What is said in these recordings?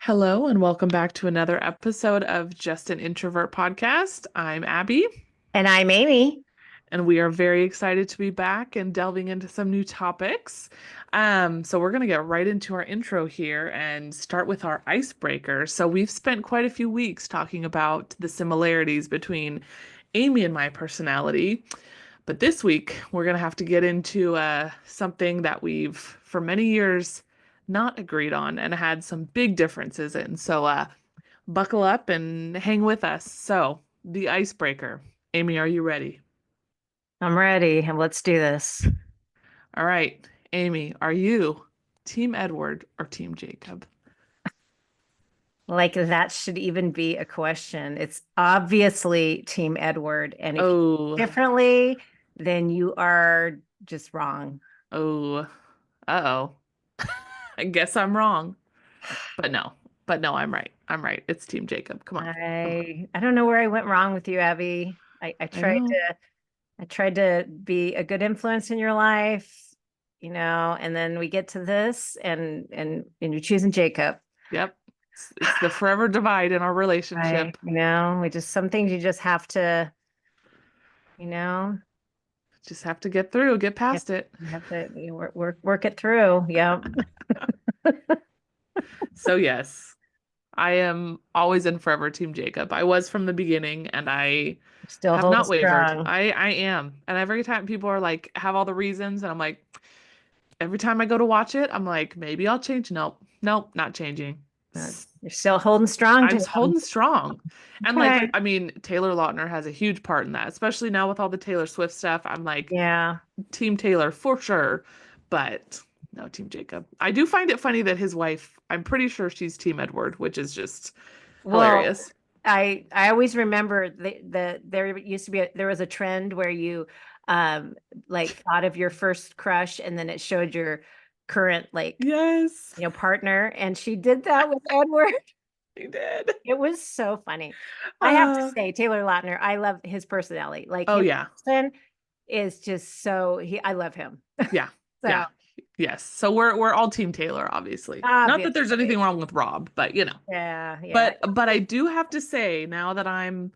Hello, and welcome back to another episode of Just an Introvert podcast. I'm Abbie, And I'm Amy. and we are very excited to be back and delving into some new topics. So we're going to get right into our intro here and start with our icebreaker. So we've spent quite a few weeks talking about the similarities between Amy and my personality, but this week we're going to have to get into something that we've, for many years, not agreed on and had some big differences in. So buckle up and hang with us. So, the icebreaker. Amy, are you ready? I'm ready. And let's do this. All right. Amy, are you Team Edward or Team Jacob? Like that should even be a question. It's obviously Team Edward. And if you Oh, think differently, then you are just wrong. oh, uh-oh. I guess I'm wrong. But no, but no, I'm right. I'm right. It's Team Jacob. Come on. Come on. I don't know where I went wrong with you, Abby. I I tried know. to be a good influence in your life, and then we get to this and you're choosing Jacob. Yep. It's the forever divide in our I, relationship. we just some things you just have to, you know, Just have to get through, get you have, past it. you have to work it through. Yeah. So yes, I am always in forever Team Jacob. I was from the beginning and I Still have hold not wavered. strong. I am. And every time people are like have all the reasons and I'm like every time I go to watch it, I'm like maybe I'll change. Nope. Nope, not changing. You're still holding strong I'm to just them. holding strong. And like Okay. I mean Taylor Lautner has a huge part in that, especially now with all the Taylor Swift stuff. I'm like Yeah. Team Taylor for sure, but no Team Jacob. I do find it funny that his wife, I'm pretty sure she's Team Edward, which is just Well, hilarious. I always remember there used to be there was a trend where you um like thought of your first crush and then it showed your current Yes, partner, and she did that with Edward. he did. It was so funny. I have to Uh, say, Taylor Lautner, I love his personality. Like oh him yeah, person is just I love him. yeah, So yeah, yes. So we're all Team Taylor, obviously. Not that there's anything obviously. wrong with Rob, but you know. Yeah, yeah. But I do have to say now that I'm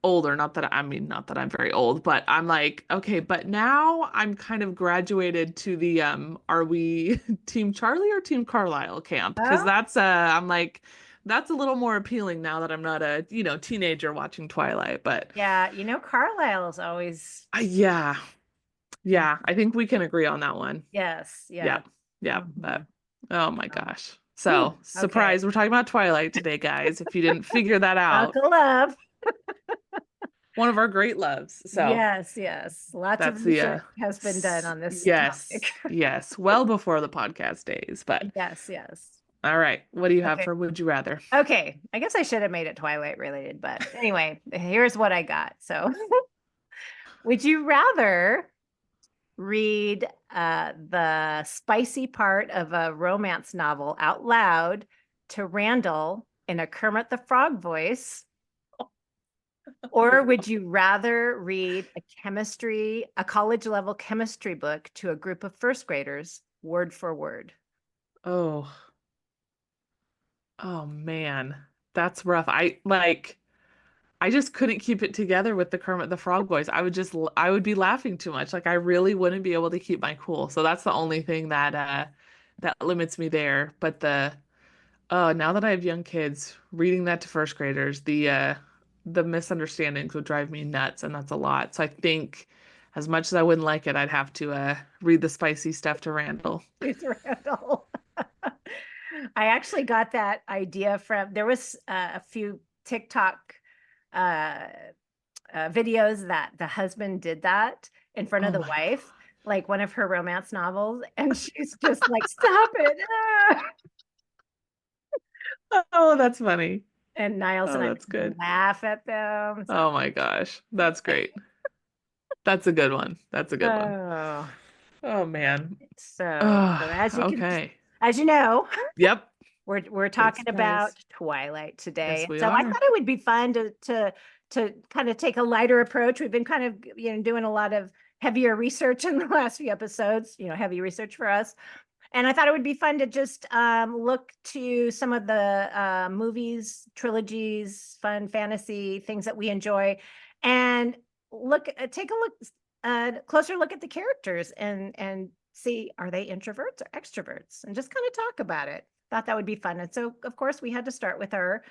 older, not that I'm very old, but I'm like, okay, but now I'm kind of graduated to the are we Team Charlie or Team Carlisle camp? Because Oh, that's I'm like that's a little more appealing now that I'm not a, teenager watching Twilight, but yeah. Carlisle is always yeah. yeah. Yeah, I think we can agree on that one. Yes, Yeah. yes. Yeah, but Mhm. oh my Oh. gosh. Whew, So, okay. surprise, we're talking about Twilight today, guys, if you didn't figure that out. Buckle up. One of our great loves. So, Yes, yes. Lots of that's the research has been done on this topic. yes, yes, well before the podcast days. But Yes, yes. all right, what do you have Okay. for Would You Rather? Okay. I guess I should have made it Twilight related, but anyway, here's what I got. So, would you rather read the spicy part of a romance novel out loud to Randall in a Kermit the Frog voice? Or would you rather read a college level chemistry book to a group of first graders, word for word? Oh, oh man, that's rough. I just couldn't keep it together with the Kermit the Frog voice. I would be laughing too much. Like I really wouldn't be able to keep my cool. So that's the only thing that limits me there. But now that I have young kids, reading that to first graders, the misunderstandings would drive me nuts, and that's a lot. So I think as much as I wouldn't like it, I'd have to read the spicy stuff to Randall. It's Randall. I actually got that idea from there was a few TikTok uh, videos that the husband did that in front of Oh the my wife, God. like one of her romance novels, and she's just like, "Stop it!" Oh, that's funny. And Niles Oh, and I that's good. laugh at them. So, Oh my gosh. That's great. That's a good one. That's a good one. oh, Oh man. so Oh, okay. as you know, Yep. we're Big talking about surprise. Twilight Yes, today. we So I are. thought it would be fun to kind of take a lighter approach. We've been kind of doing a lot of heavier research in the last few episodes. Heavy research for us. And I thought it would be fun to just look to some of the movies, trilogies, fun fantasy things that we enjoy, and take a closer look at the characters and see, are they introverts or extroverts, and just kind of talk about it. Thought that would be fun. And so, of course, we had to start with our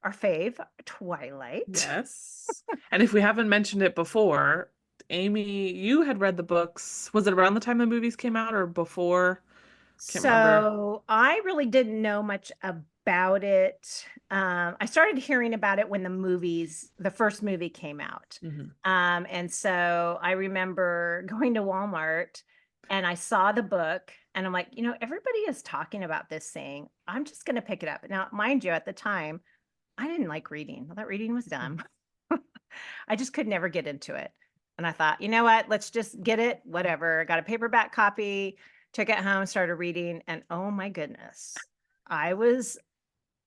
fave, Twilight. Yes. And if we haven't mentioned it before, Amy, you had read the books. Was it around the time the movies came out or before? Can't remember. So I really didn't know much about it. I started hearing about it when the first movie came out. Hmm. And so I remember going to Walmart and I saw the book and I'm like, everybody is talking about this thing. I'm just going to pick it up. Now, mind you, at the time, I didn't like reading. I thought reading was dumb. I just could never get into it. And I thought, you know what? Let's just get it, whatever. Got a paperback copy, took it home, started reading, and oh my goodness, I was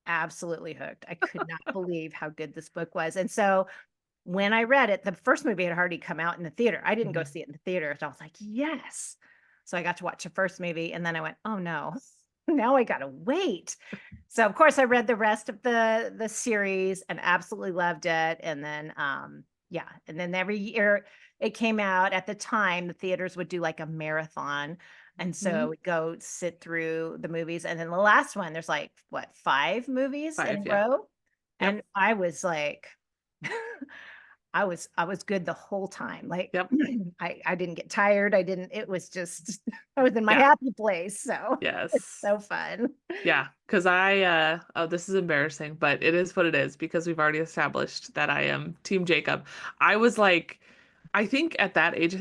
absolutely hooked. I could not believe how good this book was. And so when I read it, the first movie had already come out in the theater. I didn't go see it in the theater. So I was like, yes. So I got to watch the first movie and then I went, oh no, now I gotta wait. So of course I read the rest of the series and absolutely loved it. And then yeah, and then every year it came out. At the time, the theaters would do like a marathon. And so we'd go sit through the movies. And then the last one, there's like what, 5 movies in a 5, yeah. row? Yep. And I was like, I was good the whole time. Like Yep. I didn't get tired. It was just I was in my Yeah. happy place. So it's Yes. so fun. Yeah, because oh, this is embarrassing, but it is what it is because we've already established that I am Team Jacob. I was like, I think at that age,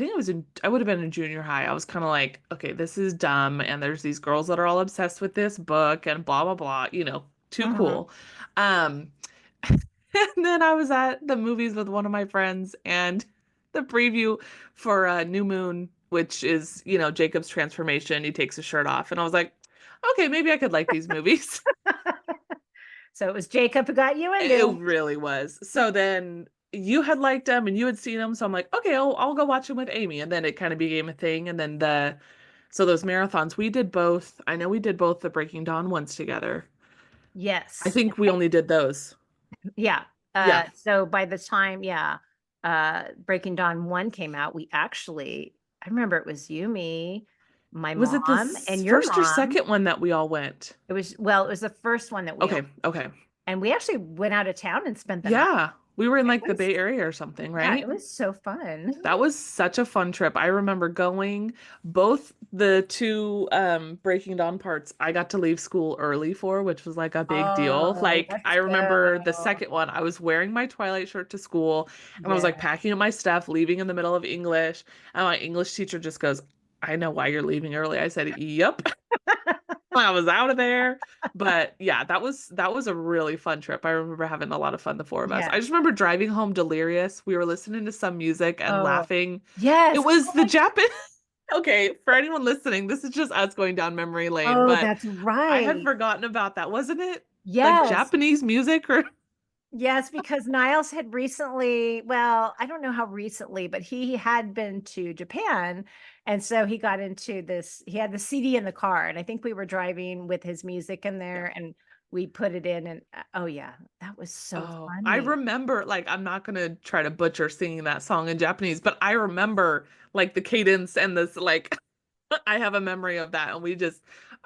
I would have been in junior high. I was kind of like, okay, this is dumb, and there's these girls that are all obsessed with this book and blah blah blah, too Mhm. cool. Um, and then I was at the movies with one of my friends, and the preview for New Moon, which is, Jacob's transformation. He takes his shirt off, and I was like, okay, maybe I could like these movies. So it was Jacob who got you It into. really was. So then you had liked them and you had seen them, so I'm like, okay, I'll go watch them with Amy, and then it kind of became a thing. And then so those marathons, we did both. I know we did both the Breaking Dawn ones together. I Yes. think we only did those. Yeah. Yeah. So by the time, yeah, Breaking Dawn 1 came out, I remember it was you, me, my Was it the mom, and your first or mom. second one that we all went? It was the first one that we Okay, all, okay. and we actually went out of town and spent the night. Yeah, we were in It like the was, Bay Area or something, yeah, it right? was so fun. That was such a fun trip. I remember going both the two Breaking Dawn parts I got to leave school early for, which was like a big deal. Oh, Like I let's remember the go. second one, I was wearing my Twilight shirt to school and I was like Yeah. packing up my stuff, leaving in the middle of English. And my English teacher just goes, I know why you're leaving early. I said, Yep. I was out of there. But yeah, that was a really fun trip. I remember having a lot of fun, the four of us. I Yeah. just remember driving home delirious. We were listening to some music and Oh, laughing. It yes. was Oh the my, Japan. Okay, for anyone listening, this is just us going down memory lane, oh, but that's I had right. forgotten about that. Wasn't it like Yes. Japanese music or Yes, because Niles had recently, well, I don't know how recently, but he had been to Japan. And so he got into this, he had the CD in the car. And I think we were driving with his music in yeah. there and we put it in. And oh, yeah, that was so Oh, I funny. remember, like, I'm not gonna try to butcher singing that song in Japanese, but I remember like the cadence and this like I have a memory of that, and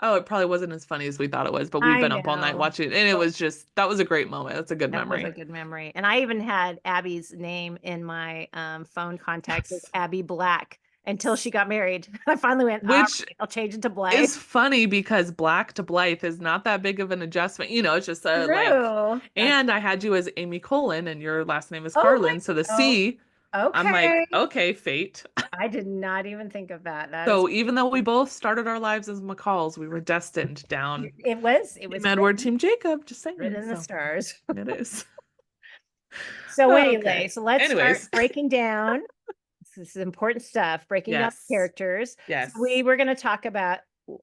oh, it probably wasn't as funny as we thought it was, but we've I been up all night know. watching it, and it Well, was that was a great moment. That's a good that was a memory. good memory. And I even had Abby's name in my phone contacts as Yes. Abbie Black until she got married. I finally went, all Which right, I'll change it to Blythe. is funny because Black to Blythe is not that big of an adjustment. It's just a like, True. That's, and I had you as Amy Colon, and your last name is oh Carlin, so the my, oh, C, I'm like, okay. okay, fate. I did not even think of that. That is, So even though we both started our lives as McCalls, we were destined down it was Team Edward, Team Jacob, just written saying. in the So stars. it is. So Okay. anyway, so let's start Anyways, breaking down. This is important stuff, breaking down yes. characters. So we Yes. were going to talk about,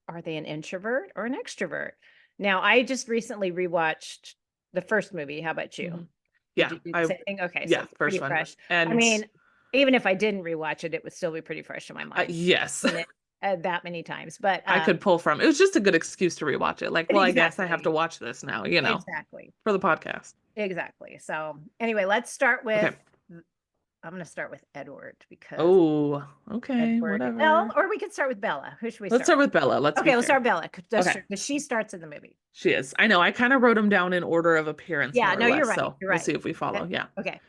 are they an introvert or an extrovert? Now, I just recently rewatched the first movie. How about you? Mhm. Did Yeah, you do the same thing? Okay, so yeah, it's first pretty one. fresh. I And mean, even if I didn't rewatch it, it would still be pretty fresh in my mind. yes. Seen it. that many times, but I could pull from. It was just a good excuse to rewatch it. Like, well, I guess I have to exactly, watch this now, you know, exactly, for the podcast. exactly. So anyway, let's start with. Okay. I'm going to start with Edward because Oh, okay, Edward. Well, whatever. or we could start with Bella. Who should we Let's start start with? with Bella. Let's be Okay, let's fair. start with Bella. That's Okay. true because she starts in the movie. She is. I know. I kind of wrote them down in order of appearance, Yeah, more or no, you're less. right. So You're we'll right. see if we follow. Okay. Yeah. Okay.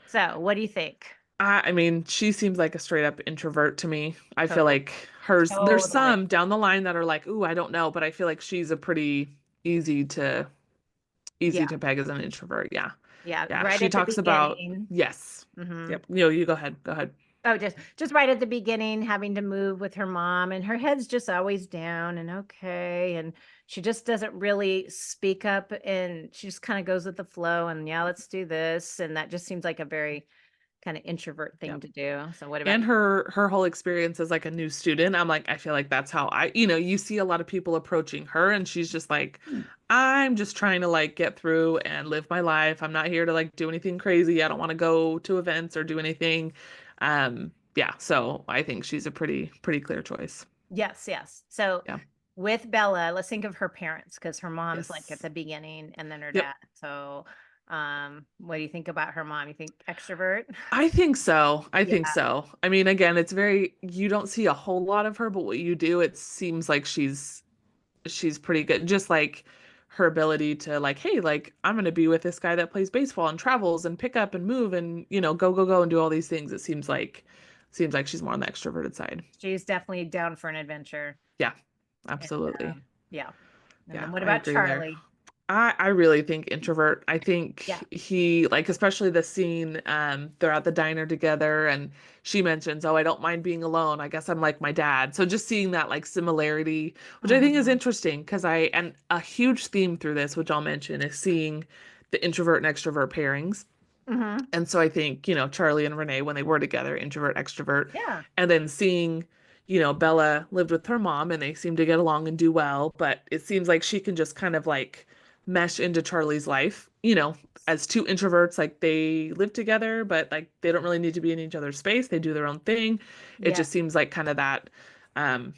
So, what do you think? I mean, she seems like a straight up introvert to me. I feel Totally. like there's Totally. some down the line that are like, ooh, I don't know, but I feel like she's a pretty easy to easy Yeah. to peg as an introvert. Yeah. Yeah. Yeah. Right She at the talks about, beginning. yes. Hmm. Yep. You go ahead. Go ahead. Oh, just right at the beginning, having to move with her mom, and her head's just always down and okay, and she just doesn't really speak up, and she just kind of goes with the flow, and yeah, let's do this, and that just seems like a very kind of introvert thing Yep. to do. So, what about And you? her whole experience as like a new student, I'm like, I feel like that's how you see a lot of people approaching her and she's just like, I'm just trying to like get through and live my life. I'm not here to like do anything crazy. I don't want to go to events or do anything. Yeah, so I think she's a pretty clear choice. Yes, yes. So Yeah. with Bella, let's think of her parents because her mom's like at Yes. the beginning and then her Yep. dad. So what do you think about her mom? You think extrovert? I think so. I think Yeah. so. I mean, again, it's very, you don't see a whole lot of her, but what you do, it seems like she's pretty good. Just like her ability to like, hey, like I'm gonna be with this guy that plays baseball and travels and pick up and move and go and do all these things. It seems like she's more on the extroverted side. She's definitely down for an adventure. Yeah, And absolutely. yeah. And Yeah, then what I about agree there. Charlie? I really think introvert. I Yeah. think he like especially the scene they're at the diner together and she mentions, "Oh, I don't mind being alone. I guess I'm like my dad." So just seeing that like similarity, which I think is Hmm. interesting because I and a huge theme through this, which I'll mention, is seeing the introvert and extrovert pairings. Hmm. And so I think, Charlie and Renee, when they were together, introvert, extrovert, Yeah. and then seeing, Bella lived with her mom and they seem to get along and do well, but it seems like she can just kind of like mesh into Charlie's life, as two introverts, like they live together, but like they don't really need to be in each other's space. They do their own thing. It Yeah. just seems like kind of that,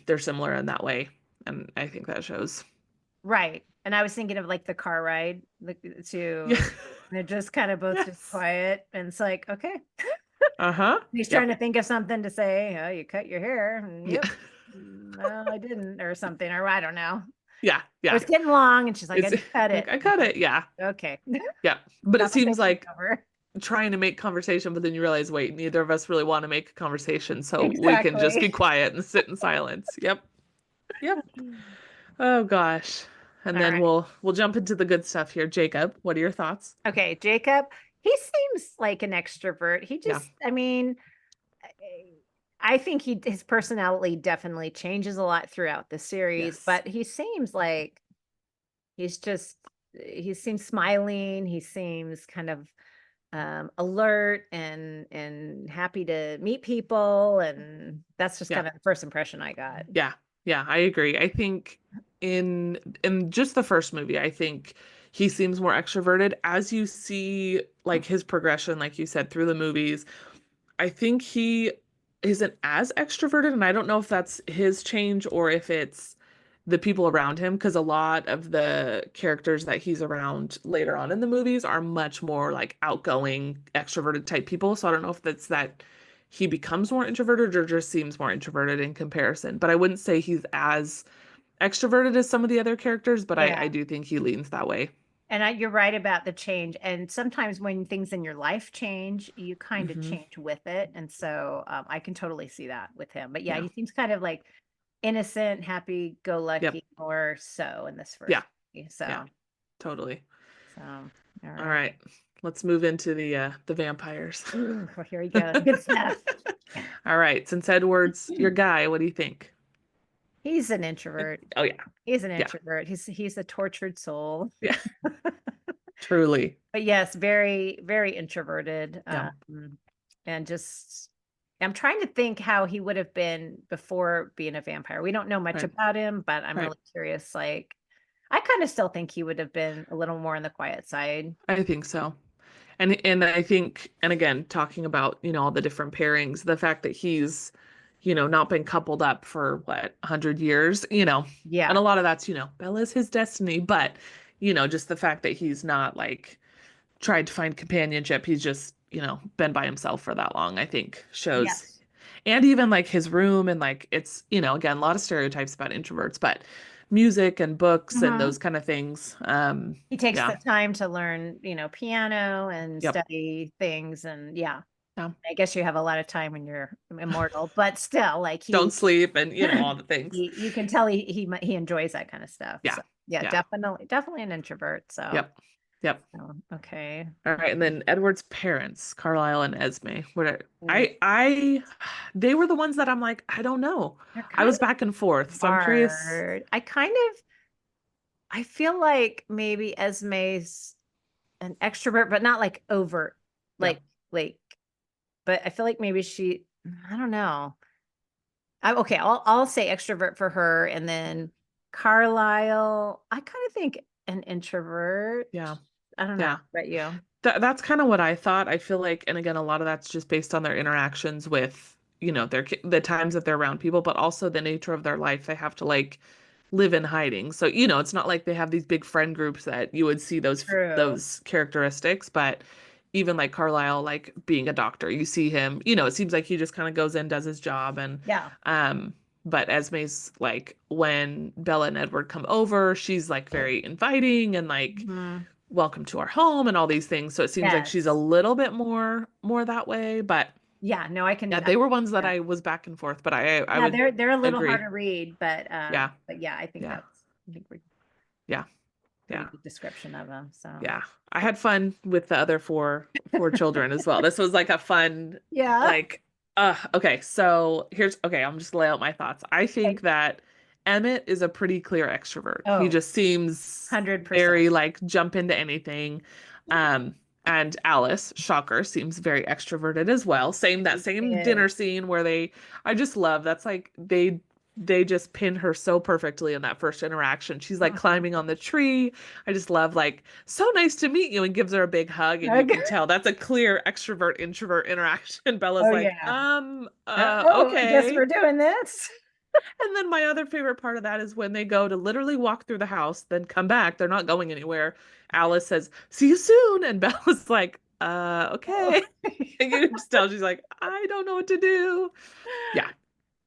they're similar in that way. And I think that shows. Right. And I was thinking of like the car ride Yeah. to they're just kind of both just Yes. quiet. And it's like, okay. Uh-huh. He's trying Yep. to think of something to say. Oh, you cut your hair. And, Yeah. yep. No, I didn't, or something, or I don't know. Yeah. Or Yeah. it's getting long, and she's like, I It's just cut like it. I got it. Yeah. Okay. Yeah. But it seems Conversation's like over. trying to make conversation, but then you realize, wait, neither of us really want to make a conversation, so we can just be Exactly. quiet and sit in silence. Yep. Yep. Oh gosh. And All then right. we'll jump into the good stuff here. Jacob, what are your thoughts? Okay, Jacob, he seems like an extrovert. He Yeah. just, I mean, I think his personality definitely changes a lot throughout the series, Yes. but he seems like he's just he seems smiling, he seems kind of alert and happy to meet people, and that's just Yeah. kind of the first impression I got. Yeah. Yeah, I agree. I think in just the first movie, I think he seems more extroverted as you see like his progression, like you said, through the movies. I think he isn't as extroverted, and I don't know if that's his change or if it's the people around him, because a lot of the characters that he's around later on in the movies are much more like outgoing, extroverted type people. So I don't know if that's that he becomes more introverted or just seems more introverted in comparison. But I wouldn't say he's as extroverted as some of the other characters, but I Yeah. do think he leans that way. And you're right about the change. And sometimes when things in your life change, you kind of Hmm. change with it. And so I can totally see that with him. But yeah, Yeah. he seems kind of like innocent, happy go Yep. lucky, or so in this Yeah. first movie. Yeah. Totally. So, all All right. right. Let's move into the vampires. Ooh, well, here we go. Good stuff. All right. Since Edward's your guy, what do you think? He's an introvert. Oh yeah. He's an Yeah. introvert. He's a tortured soul. Yeah. Truly. But yes, very, very introverted. Yeah. And just I'm trying to think how he would have been before being a vampire. We don't know much Right. about him, but I'm Right. really curious. Like, I kind of still think he would have been a little more on the quiet side. I think so. And I think, and again, talking about, all the different pairings, the fact that not been coupled up for what, 100 years, and a Yeah. lot of that's, Bella's his destiny, but, just the fact that he's not like tried to find companionship, he's just, been by himself for that long, I think shows. Yes. And even like his room and like it's, again, a lot of stereotypes about introverts, but music and books and Hmm. those kind of things. He takes Yeah. the time to learn, piano and Yep. study things. And yeah, Yeah. I guess you have a lot of time when you're immortal, but still, like Don't sleep and, all the things. you can tell he enjoys that kind of stuff. Yeah. So yeah, Yeah. definitely an introvert. So, Yep. Yep. okay. All right, and then Edward's parents, Carlisle and Esme. Ooh, They were the ones that I'm like, I don't know. they're I kind was of back and forth, so I'm curious. hard. I feel like maybe Esme's an extrovert, but not like overt, Yeah, like, but I feel like maybe I don't know. Okay, I'll say extrovert for her, and then Carlisle, I kind of think an introvert. yeah, I don't know. yeah. About you? That's kind of what I thought. I feel like, and again, a lot of that's just based on their interactions with, the times that they're around people, but also the nature of their life. They have to like live in hiding. So, it's not like they have these big friend groups that you would see True. those characteristics, but even like Carlisle, like being a doctor, you see him, it seems like he just kind of goes in, does his job and Yeah. um but Esme's like when Bella and Edward come over, she's like very inviting and like Mhm. welcome to our home and all these things. So it seems like she's a Yes. little bit more that way, but Yeah. No, yeah, I they were ones that yeah. I was back and forth, but I Yeah, would they're a little hard agree. to read, Yeah. but yeah, Yeah. I think we're Yeah. pretty Yeah. good description of them. So Yeah. I had fun with the other four children as well. This was like a fun, yeah. like, okay. So okay, I'm just lay out my thoughts. I Okay. think that Emmett is a pretty clear extrovert. He Oh, just seems 100%. very like jump into anything. Um, and Alice, shocker, seems very extroverted as well. That She same is. dinner scene where I just love that's like they just pin her so perfectly in that first interaction. She's like Mhm. climbing on the tree. I just love like, so nice to meet you, and gives her a big hug. And you Okay. can tell that's a clear extrovert introvert interaction. Bella's Oh like, yeah. Oh, I guess okay. we're doing this. And then my other favorite part of that is when they go to literally walk through the house, then come back. They're not going anywhere. Alice says, see you soon. And Bella's like, Oh. okay. And you can just tell she's like, I don't know what to do. Yeah.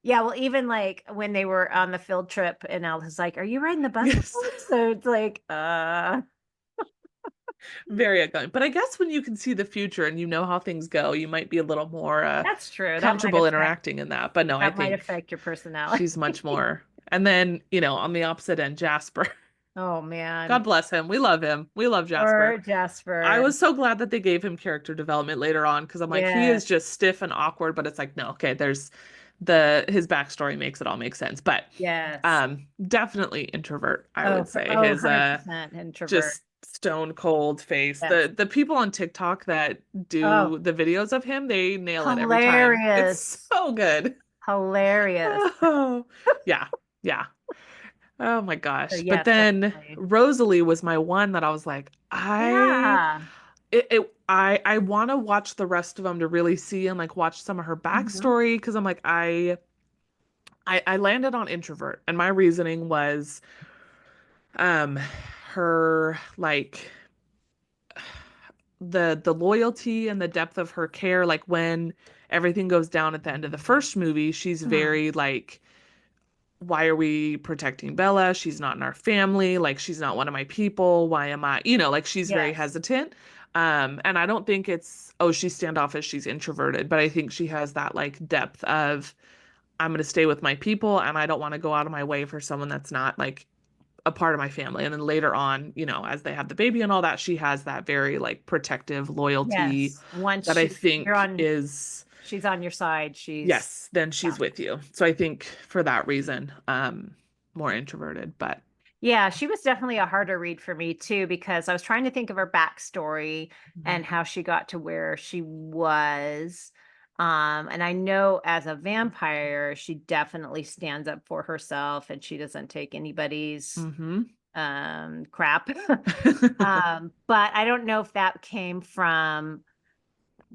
Yeah, well, even like when they were on the field trip and Alice was like, "Are you riding the bus with Yes. us?" So it's like, Very outgoing. But I guess when you can see the future and you know how things go, you might be a little more that's true. comfortable interacting in that. But no, I That might think affect your personality. she's much more. And then, on the opposite end, Jasper. Oh God man. bless him. We love him. We love Or Jasper. I Jasper. was so glad that they gave him character development later on because I'm like, he is Yes. just stiff and awkward, but it's like, no, okay, there's his backstory makes it all make sense. But Yes. definitely introvert, I would say. His 100% introvert. just stone cold face. Yes. The people on TikTok that Oh, do the videos of him, they nail it every time. It's hilarious. so good. Hilarious. Oh, yeah. Yeah. Oh my So gosh. But yes, then definitely. Rosalie was my one that I was like, Yeah. I want to watch the rest of them to really see and like watch some of her Mhm. backstory because I'm like I landed on introvert and my reasoning was um her like the loyalty and the depth of her care, like when everything goes down at the end of the first movie, she's Mhm. very like, why are we protecting Bella? She's not in our family. Like, she's not one of my people. Why am I, like she's very Yes. hesitant. And I don't think it's, oh, she's standoffish, she's introverted, but I think she has that like depth of, I'm going to stay with my people and I don't want to go out of my way for someone that's not like a part of my family. And then later on, as they have the baby and all that, she has that very like protective loyalty Yes. Once that I you're think on, is, she's on your side. She's, yes, then yeah. she's with you. So I think for that reason, more introverted, but Yeah, she was definitely a harder read for me too, because I was trying to think of her backstory Mhm. and how she got to where she was. And I know as a vampire, she definitely stands up for herself and she doesn't take anybody's Mhm. crap. But I don't know if that came from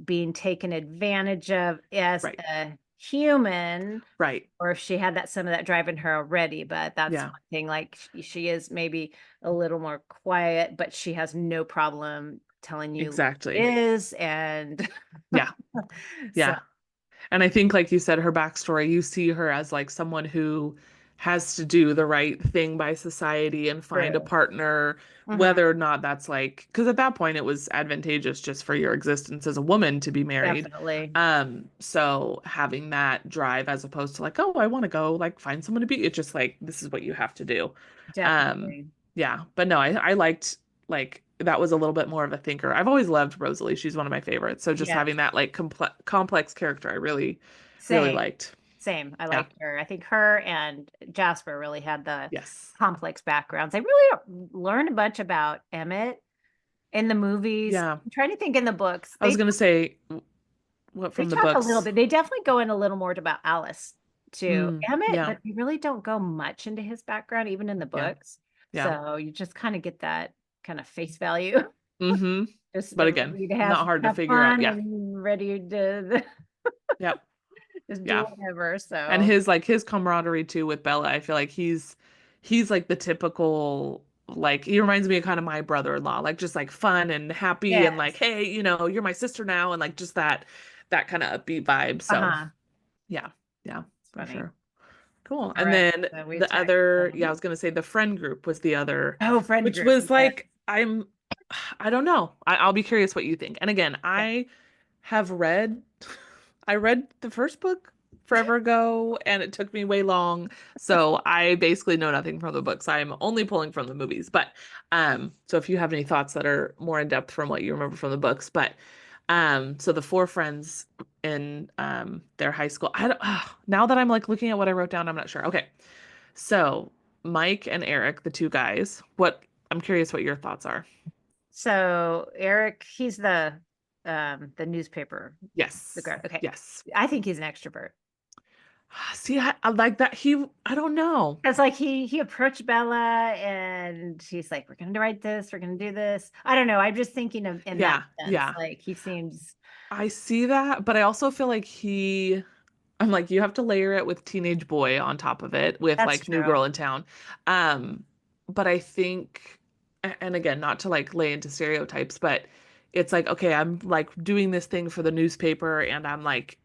being taken advantage of as Right. human, Right. or if she had that some of that drive in her already. But that's Yeah, one thing. Like she is maybe a little more quiet, but she has no problem telling you it exactly. is. And Yeah. so Yeah. And I think, like you said, her backstory, you see her as like someone who has to do the right thing by society and find a true. partner, Hmm. whether or not that's like, because at that point it was advantageous just for your existence as a woman to be married. Definitely. So having that drive as opposed to like, oh, I want to go like find someone to be, it's just like, this is what you have to do. Um, Definitely. yeah, but no, I liked like that was a little bit more of a thinker. I've always loved Rosalie. She's one of my favorites. So just Yes. having that like complex character, I really Same. liked. Same. I Yeah. liked her. I think her and Jasper really had the Yes. complex backgrounds. I really learned a bunch about Emmett in the movies. Yeah. I'm trying to think in the books. I was gonna say what They from the talk a little books. bit. They definitely go in a little more about Alice too. Emmett, Yeah. but they really don't go much into his background, even in the Yeah. books. Yeah. So you just kind of get that kind of face value. Mm-hmm. Just But they're again, ready to not hard to have figure out. fun Yeah. and ready to Yep. just do Yeah. whatever. And So his camaraderie too with Bella, I feel like he's like the typical like he reminds me of kind of my brother-in-law, like just like fun and happy and like, yes. hey, you're my sister now and like just that kind of upbeat vibe. So Uh-huh. yeah, yeah, It's for funny. sure. Cool. All And right. then So we the attacked other, yeah, I them. was gonna say the friend group was the other, Oh, friend which group. was Yes. like I don't know. I'll be curious what you think. And again, Yeah. have read I read the first book forever ago and it took me way long. So I basically know nothing from the books. I'm only pulling from the movies. But so if you have any thoughts that are more in depth from what you remember from the books, but so the four friends in their high school. I don't now that I'm like looking at what I wrote down, I'm not sure. Okay. So Mike and Eric, the two guys, what I'm curious what your thoughts are. So Eric, he's the newspaper. The Yes. guy. Okay. Yes. I think he's an extrovert. See, I like that. I don't know. It's like he approached Bella and he's like, "We're gonna write this. We're gonna do this." I don't know. I'm just thinking of in that Yeah, sense. yeah. Like he seems. I see that, but I also feel like I'm like, you have to layer it with teenage boy on top of it with That's like new true. girl in town. Um, but I think, and again, not to like lay into stereotypes, but it's like, okay, I'm like doing this thing for the newspaper and I'm like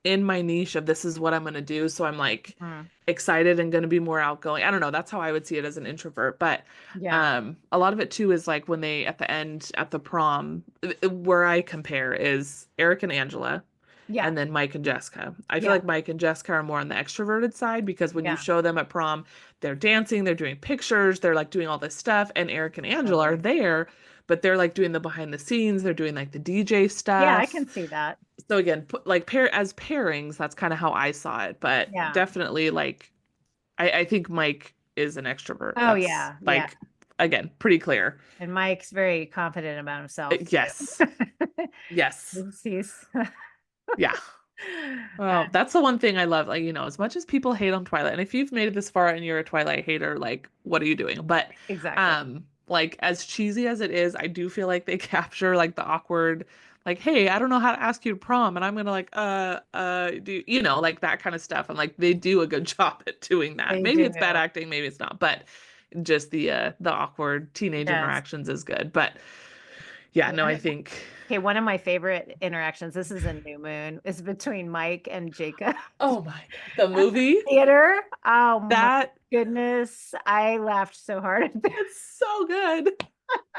in my niche of this is what I'm going to do. So I'm like Mhm. excited and going to be more outgoing. I don't know. That's how I would see it as an introvert. But Yeah. a lot of it too is like when they at the end at the prom, where I compare is Eric and Angela Yeah. and then Mike and Jessica. I feel Yeah. like Mike and Jessica are more on the extroverted side because when you Yeah. show them at prom, they're dancing, they're doing pictures, they're like doing all this stuff. And Eric and Angela are Totally. there, but they're like doing the behind the scenes, they're doing like the DJ Yeah, I stuff. can see that. So again, like as pairings, that's kind of how I saw it. But Yeah. definitely like I think Mike is an extrovert. Oh That's yeah. Yeah. like again, pretty clear. And Mike's very confident about himself Yes. too. Yes. He's Yeah. Well, that's the one thing I love. Like, as much as people hate on Twilight, and if you've made it this far and you're a Twilight hater, like, what are you doing? But, exactly. like, as cheesy as it is, I do feel like they capture like the awkward, like, hey, I don't know how to ask you to prom, and I'm gonna like, like that kind of stuff. And like, they do a good job at doing that. They Maybe do. it's bad acting, maybe it's not, but just the awkward teenage Yes. interactions is good. But yeah, no, I think, Okay, one of my favorite interactions, this is in New Moon, is between Mike and Jacob oh my God, the at the movie theater. Oh my that. goodness. I laughed so hard at It's so good.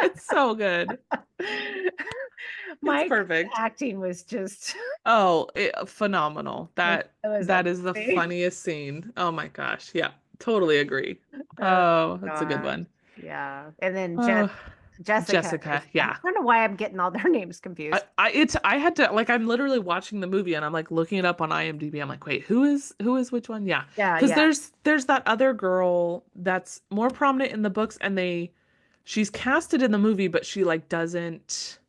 It's so good. that. It's Mike's perfect. acting was just Oh, phenomenal. it was That is the amazing. funniest scene. Oh my gosh. Yeah, totally agree. Oh Oh, that's a good gosh. one. Yeah. And then Oh, Jessica Jessica. is, I Yeah. don't know why I'm getting all their names confused. I had to like I'm literally watching the movie and I'm like looking it up on IMDb. I'm like, wait, who is which one? Yeah. Yeah, Because yeah. there's that other girl that's more prominent in the books and she's casted in the movie, but she like doesn't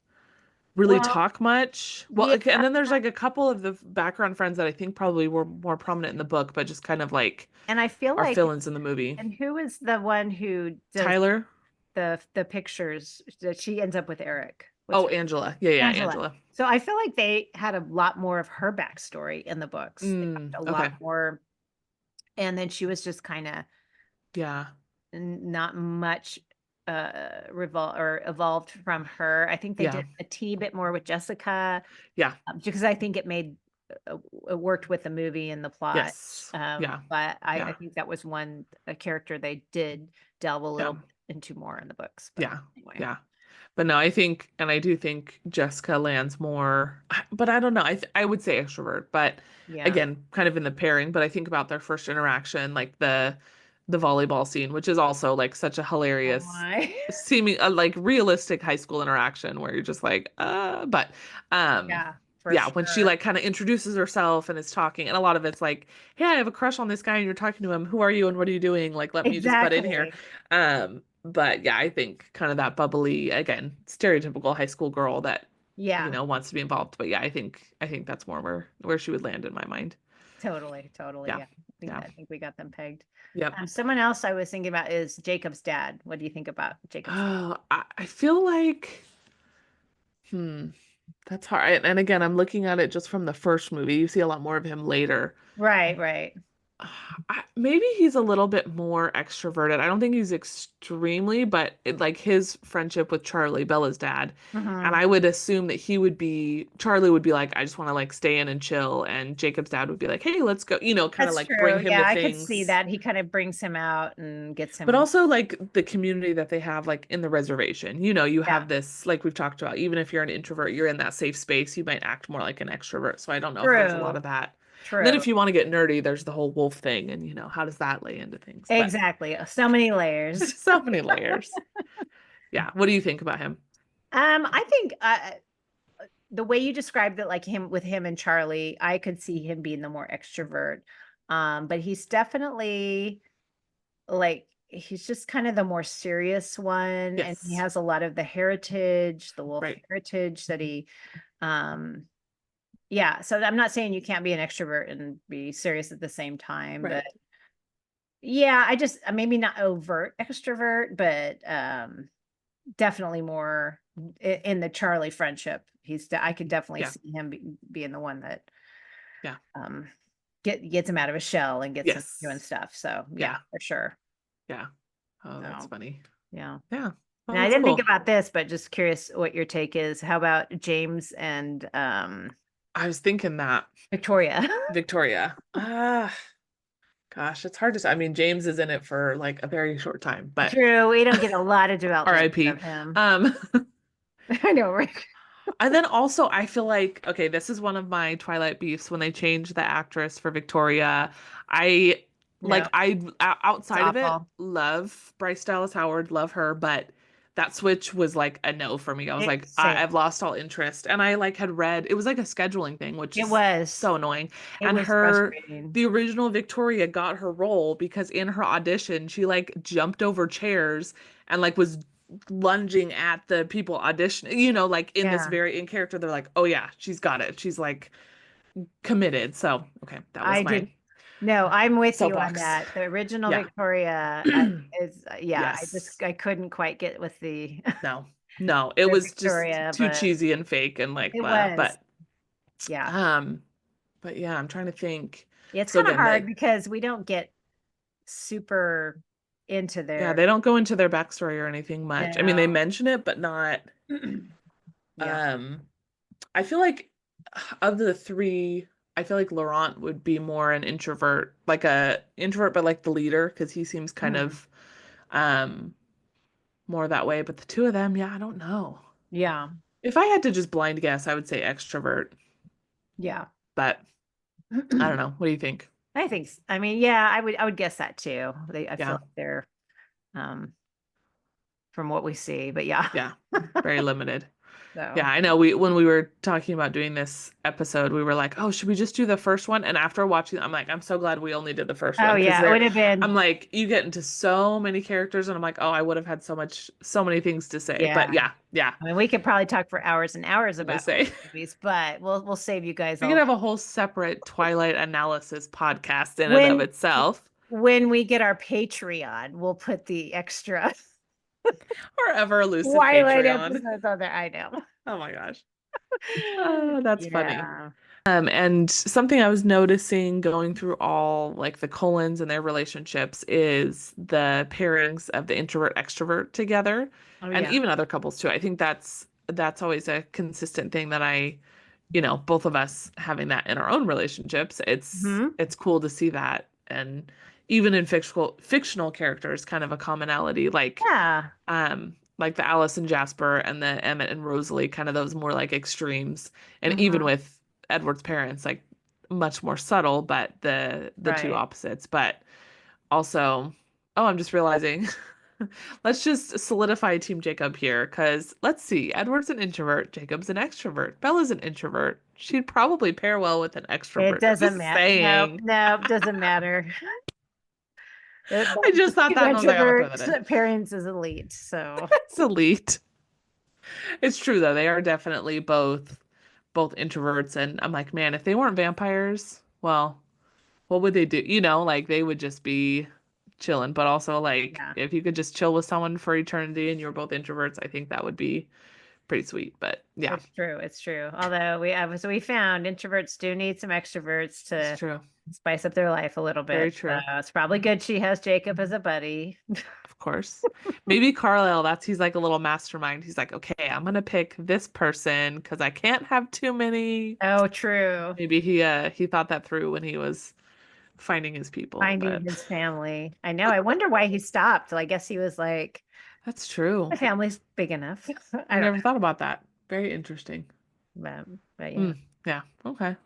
really Well, talk much. Well, yeah. okay, and then there's like a couple of the background friends that I think probably were more prominent in the book, but just kind of like And I feel are like, fill-ins in the movie. and who is the one who does Tyler? the pictures that she ends up with Eric? What's Oh, her Angela. Yeah, yeah, Angela. Angela. So I feel like they had a lot more of her backstory in the books. They Mm, talked a okay. lot more, and then she was just kind of Yeah. not much revol or evolved from her. I think they Yeah. did a teeny bit more with Jessica, Yeah. because I think it made it worked with the movie and the plot. Yes. Yeah. But I Yeah. think that was one a character they did delve a Yeah. little into more in the books. But Yeah. anyway, Yeah. But no, I think, and I do think Jessica lands more, but I don't know. I would say extrovert, but yeah. again, kind of in the pairing. But I think about their first interaction, like the volleyball scene, which is also like such a Oh hilarious, my. seeming like realistic high school interaction where you're just like, but um, Yeah, for yeah, when she sure. like kind of introduces herself and is talking, and a lot of it's like, hey, I have a crush on this guy, and you're talking to him. Who are you, and what are you doing? Like, let me just butt in here. Exactly. But yeah, I think kind of that bubbly, again, stereotypical high school girl that, Yeah, wants to be involved. But yeah, I think that's more where she would land in my mind. totally, totally. Yeah. Yeah, Yeah. I think we got them pegged. Yep. Someone else I was thinking about is Jacob's dad. What do you think about Jacob's dad? Oh, I feel like, hmm, that's hard. And again, I'm looking at it just from the first movie. You see a lot more of him later. Right, right. Maybe he's a little bit more extroverted. I don't think he's extremely, but like his friendship with Charlie, Bella's dad, and Hmm. I would assume that Charlie would be like, I just want to like stay in and chill, and Jacob's dad would be like, hey, let's go, kind of That's like bring true. him Yeah, to I could see things. that. He kind of brings him out and gets But him. also like the community that they have like in the reservation. You Yeah, have this, like we've talked about, even if you're an introvert, you're in that safe space, you might act more like an extrovert. So I don't know if there's a lot true, of that. And then true. if you want to get nerdy, there's the whole wolf thing and how does that lay into things? But Exactly. So many layers. so many layers. Yeah. What do you think about him? I think the way you described it, like him with him and Charlie, I could see him being the more extrovert. But he's definitely like he's just kind of the more serious one, and he Yes. has a lot of the heritage, the wolf Right. heritage that he um yeah, so I'm not saying you can't be an extrovert and be serious at the same time, but Right. yeah, I just maybe not overt extrovert, but definitely more in the Charlie friendship. I could definitely Yeah. see him being the one that Yeah. um gets him out of his shell and gets him doing Yes. stuff. So yeah, Yeah. for sure. Yeah. Oh, that's So funny. yeah. Yeah. Oh, And I that's didn't think cool. about this, but just curious what your take is. How about James and I was thinking that Victoria? Victoria. Gosh, it's hard to say. I mean, James is in it for like a very short time, but True, we don't get a lot of development RIP. of him. Um, I know, right? and then also I feel like, okay, this is one of my Twilight beefs when they changed the actress for Victoria. I Yeah, it's outside of it, awful. love Bryce Dallas Howard, love her, but that switch was like a no for me. I was like, It's same. I've lost all interest. And I like had read, it was like a scheduling thing, which It is was. so annoying. It And was frustrating. the original Victoria got her role because in her audition, she like jumped over chairs and like was lunging at the people auditioning, like in this Yeah. very in character. They're like, oh yeah, she's got it. She's like committed. So, okay, that was I my did. No, I'm with you on soapbox. that. The original Yeah. Victoria is, yeah, Yes. I couldn't quite get with the No. No, it the was just Victoria, too but cheesy and fake and like it blah. was, But yeah. um but yeah, I'm trying to think. Yeah, it's So kind of again, hard because we don't get super into yeah, their, they don't go into their backstory or anything much. I mean, they no. mention it, but not Yeah. um I feel like of the three, I feel like Laurent would be more an introvert, like a introvert, but like the leader, because he seems kind Mhm. of um more that way. But the two of them, yeah, I don't know. Yeah. If I had to just blind guess, I would say extrovert, Yeah. but I don't know. What do you think? I think, I mean, yeah, I would guess that too. I feel Yeah, like they're, um, from what we see, but yeah. yeah, very limited. Yeah, So, I know. When we were talking about doing this episode, we were like, "Oh, should we just do the first one?" And after watching, I'm like, "I'm so glad we only did the first oh one because yeah, it would have I'm been, like, you get into so many characters, and I'm like, oh, I would have had so many things to say." yeah. But yeah, yeah, I mean, we could probably talk for hours and hours I'm gonna about say movies, but we'll save you guys we could all have a whole separate Twilight analysis podcast in and of when itself, we get our Patreon. We'll put the extra or ever elusive Twilight Patreon. episodes on there. I know. Oh my gosh. Oh, that's funny. Yeah. And something I was noticing going through all like the colons and their relationships is the pairings of the introvert extrovert together, Oh and yeah. even other couples too. I think that's always a consistent thing that both of us having that in our own relationships. Hmm. It's cool to see that, and even in fictional characters, kind of a commonality, Yeah. like the Alice and Jasper and the Emmett and Rosalie, kind of those more like extremes, and even Hmm. with Edward's parents, like much more subtle, but the two Right. opposites. But also, oh, I'm just realizing, let's just solidify Team Jacob here, because let's see, Edward's an introvert, Jacob's an extrovert, Bella's an introvert. She'd probably pair well with an It extrovert. doesn't Just matter. Nope. saying. Nope. Doesn't matter. I just The thought two that and I was like, I'm gonna throw introvert that in. parents is elite. So It's elite. It's true though. They are definitely both introverts, and I'm like, man, if they weren't vampires, well, what would they do? Like they would just be chilling. But also like yeah, if you could just chill with someone for eternity and you're both introverts, I think that would be pretty sweet. But yeah, it's true. It's true. Although we found introverts do need some extroverts it's to true. spice up their life a little Very bit. So true. it's probably good she has Jacob as a buddy. Of course. Maybe Carlisle, he's like a little mastermind. He's like, okay, I'm gonna pick this person because I can't have too many. Oh, true. Maybe he thought that through when he was finding his people, Finding but his family. I know. I wonder why he stopped. I guess he was like, that's true. my family's big enough. I I don't never thought about that. Very interesting. know. But yeah. Hmm. Yeah. Okay.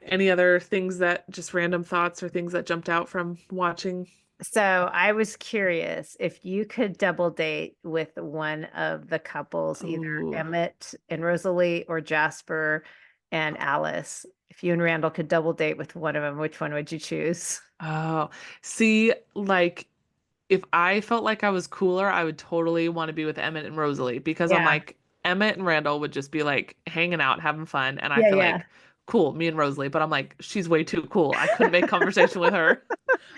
Any other things that just random thoughts or things that jumped out from watching? So I was curious if you could double date with one of the couples, either Ooh. Emmett and Rosalie or Jasper and Alice. If you and Randall could double date with one of them, which one would you choose? Oh, see, like if I felt like I was cooler, I would totally want to be with Emmett and Rosalie because I'm Yeah. like, Emmett and Randall would just be like hanging out, having fun. And I Yeah, feel yeah. like, cool, me and Rosalie. But I'm like, she's way too cool. I couldn't make conversation with her.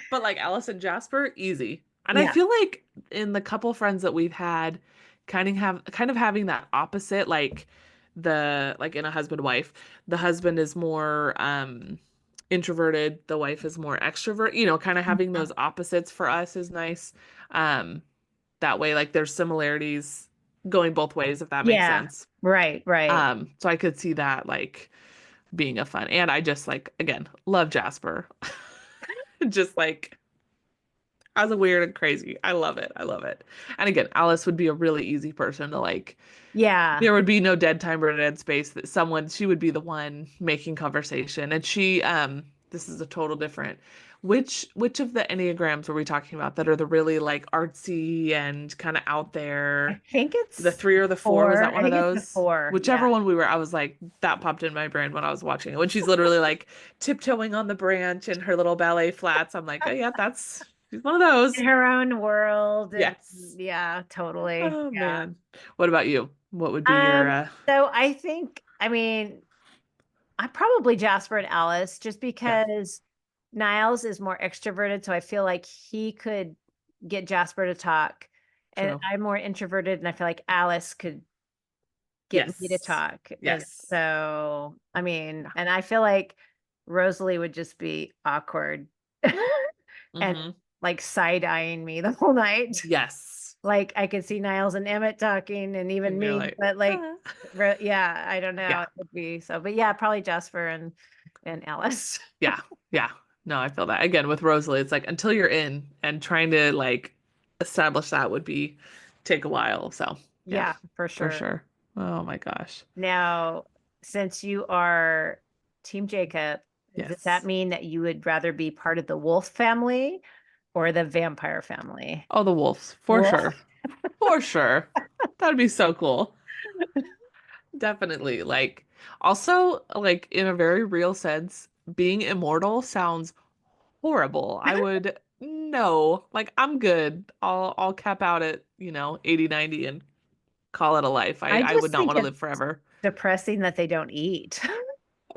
But like Alice and Jasper, easy. And I Yeah. feel like in the couple friends that we've had, kind of having that opposite, like in a husband wife, the husband is more introverted, the wife is more extrovert. Kind of having Mhm. those opposites for us is nice. Um, that way, like there's similarities going both ways, if that makes Yeah. sense. Right, right. So I could see that like being a fun, and I just like again love Jasper. Just like as a weird and crazy. I love it. I love it. And again, Alice would be a really easy person to like. Yeah. There would be no dead time or dead space that she would be the one making conversation. And this is a total different. Which of the Enneagrams were we talking about that are the really like artsy and kind of out I there? think The it's three or the four? Was four. that I one of think it's the those? four. Whichever Yeah. one we were, I was like, that popped in my brain when I was watching it. When she's literally like tiptoeing on the branch in her little ballet flats, I'm like, oh yeah, she's one of those. In her own world. And Yes. yeah, totally. Oh Yeah. man. What about you? What would be your So I think, I mean, I probably Jasper and Alice just yeah, because Niles is more extroverted, so I feel like he could get Jasper to talk. And true. I'm more introverted, and I feel like Alice could get me to Yes. talk. And Yes. so, I mean, Yeah. and I feel like Rosalie would just be awkward and Mm-hmm. like side-eyeing me the whole night. Yes. Like I could see Niles and Emmett talking and even And you're me, like, but like, ah. yeah, I don't know. Yeah. It would be so, but yeah, probably Jasper and Alice. Yeah. Yeah. No, I feel that. Again, with Rosalie, it's like until you're in and trying to like establish that would be take a while. So yeah, Yeah, for for sure. sure. Oh my gosh. Now, since you are Team Jacob, does that Yes. mean that you would rather be part of the wolf family or the vampire family? Oh, the wolves, for Wolf. sure. For sure. That'd be so cool. Definitely. Like, also, like, in a very real sense, being immortal sounds horrible. I would, no, like, I'm good. I'll cap out at, 80, 90 and call it a life. I, I I would just not think want to it's live forever. depressing that they don't eat.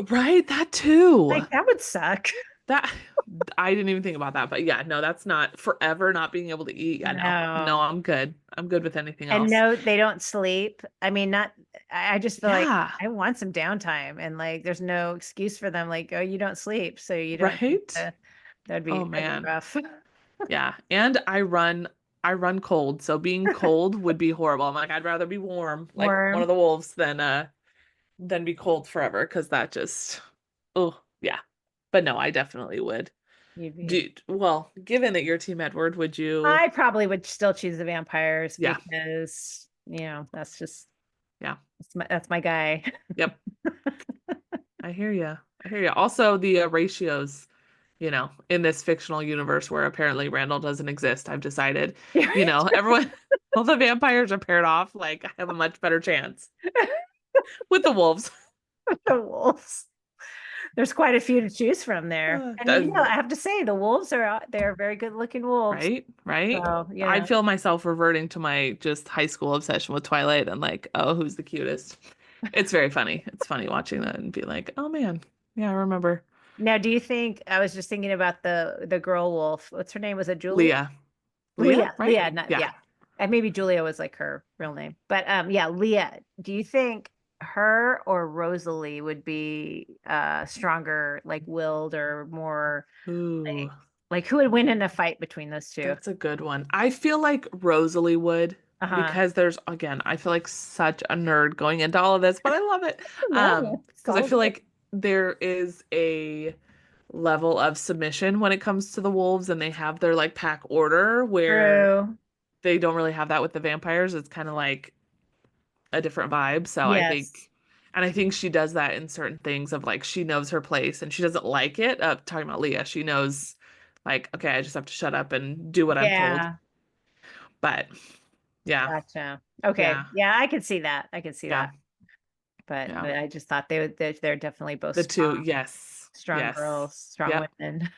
Right? That too. Like that would suck. That, I didn't even think about that. But yeah, no, that's not forever not being able to eat. Yeah, no. No, No. I'm good. I'm good with anything And else. no, they don't sleep. I mean, not I just feel like Yeah, I want some downtime and like there's no excuse for them. Like, oh, you don't sleep, so you don't get right? to, Oh that'd be man. rough. Yeah. And I run cold, so being cold would be horrible. I'm like, I'd rather be warm, like one of Warm. the wolves, than be cold forever, because that just, oh yeah. But no, I definitely would. You'd be. Well, given that you're Team Edward, would you? I probably would still choose the vampires Yeah, because, that's just yeah, that's my guy. yep. I hear you. I hear you. Also, the ratios, in this fictional universe where apparently Randall doesn't exist, I've decided, everyone, all the vampires are paired off. Like, I have a much better chance with the wolves. The wolves. There's quite a few to choose from there. And That- I have to say the wolves they're very good looking wolves. right? Right? So, I feel myself reverting to my just high school obsession with Twilight and like, oh, who's the cutest? It's very funny. It's funny watching that and be like, oh man, yeah, I remember now do you think I was just thinking about the girl wolf. What's her name? Was it Julia? Leah. Leah, right? Leah, not Yeah. yeah. And maybe Julia was like her real name. But yeah, Leah. Do you think her or Rosalie would be stronger, like willed or more Ooh. like who would win in a fight between those two? That's a good one. I feel like Rosalie would, Uh-huh. because again, I feel like such a nerd going into all of this, but I love it. No, it's Because I all feel good. like there is a level of submission when it comes to the wolves, and they have their like pack order where True. they don't really have that with the vampires. It's kind of like a different vibe. So Yes. I think she does that in certain things of like she knows her place and she doesn't like it. Talking about Leah, she knows like, okay, I just have to shut up and do what I'm told. Yeah. But yeah, Gotcha. Okay. yeah, Yeah, I could see that. I could see yeah, that. But yeah. I just thought they're definitely both The two, yes, strong yes, girls, strong yep. women.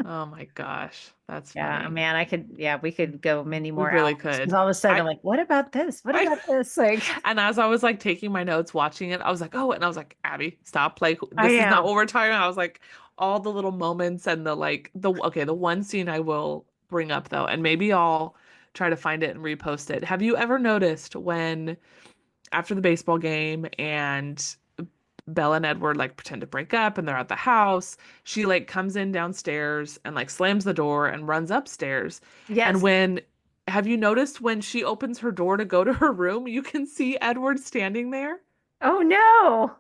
Oh my gosh, that's Yeah, funny. man, we could go many We more really hours because could. all of a sudden I I'm like, what about this? What I about this? Like, And as I was like taking my notes, watching it, I was like, oh, and I was like, Abbie, stop. Like, I this is not know. what we're talking about. I was like, all the little moments and the one scene I will bring up though, and maybe I'll try to find it and repost it. Have you ever noticed when after the baseball game and Bella and Edward like pretend to break up and they're at the house, she like comes in downstairs and like slams the door and runs upstairs. And Yes. have you noticed when she opens her door to go to her room, you can see Edward standing there? Oh no.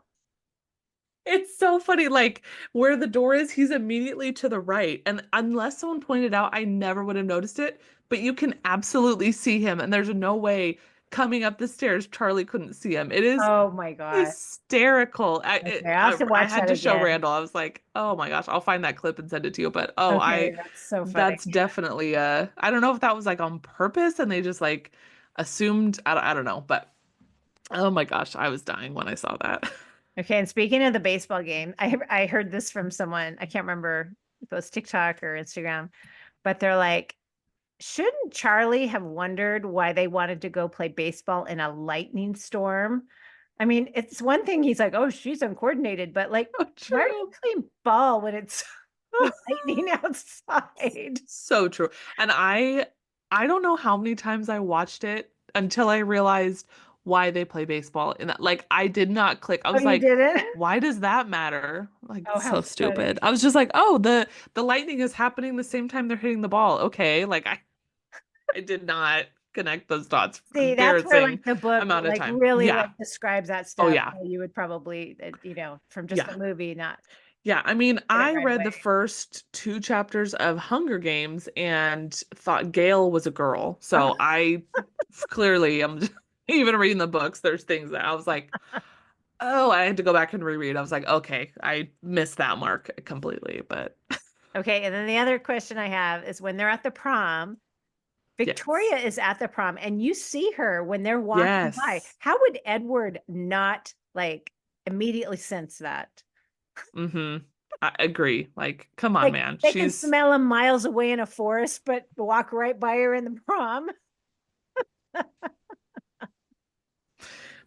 It's so funny. Like where the door is, he's immediately to the right. And unless someone pointed out, I never would have noticed it. But you can absolutely see him. And there's no way coming up the stairs, Charlie couldn't see him. It is Oh my God. hysterical. Okay, I'll have to I watch had that to show again. Randall. I was like, oh my gosh, I'll find that clip and send it to you. But oh, Okay, that's so funny. that's definitely I don't know if that was like on purpose and they just like assumed. I don't know. But oh my gosh, I was dying when I saw that. Okay, and speaking of the baseball game, I heard this from someone. I can't remember if it was TikTok or Instagram, but they're like, shouldn't Charlie have wondered why they wanted to go play baseball in a lightning storm? I mean, it's one thing he's like, oh, she's uncoordinated, but like, Oh, why are you true. playing ball when it's lightning outside? So true. And I don't know how many times I watched it until I realized why they play baseball. And like I did not click. I Oh, was you like, didn't? why does that matter? Like Oh, how so funny. stupid. I was just like, oh, the lightning is happening the same time they're hitting the ball. Okay. Like I did not connect those dots for See, that's where like embarrassing the book amount of like time. really Yeah. like describes that Oh stuff. yeah. So you would probably, from just Yeah. the movie, not Yeah, I mean, get it I right read away. the first two chapters of Hunger Games and thought Gale was a girl. So I clearly am even reading the books. There's things that I was like, oh, I had to go back and reread. I was like, okay, I missed that mark completely. But Okay, and then the other question I have is when they're at the prom, yes, Victoria is at the prom and you see her when they're walking by. yes, How would Edward not like immediately sense that? mm-hmm. I agree. Like, come on, Like man. they can She's smell him miles away in a forest, but walk right by her in the prom.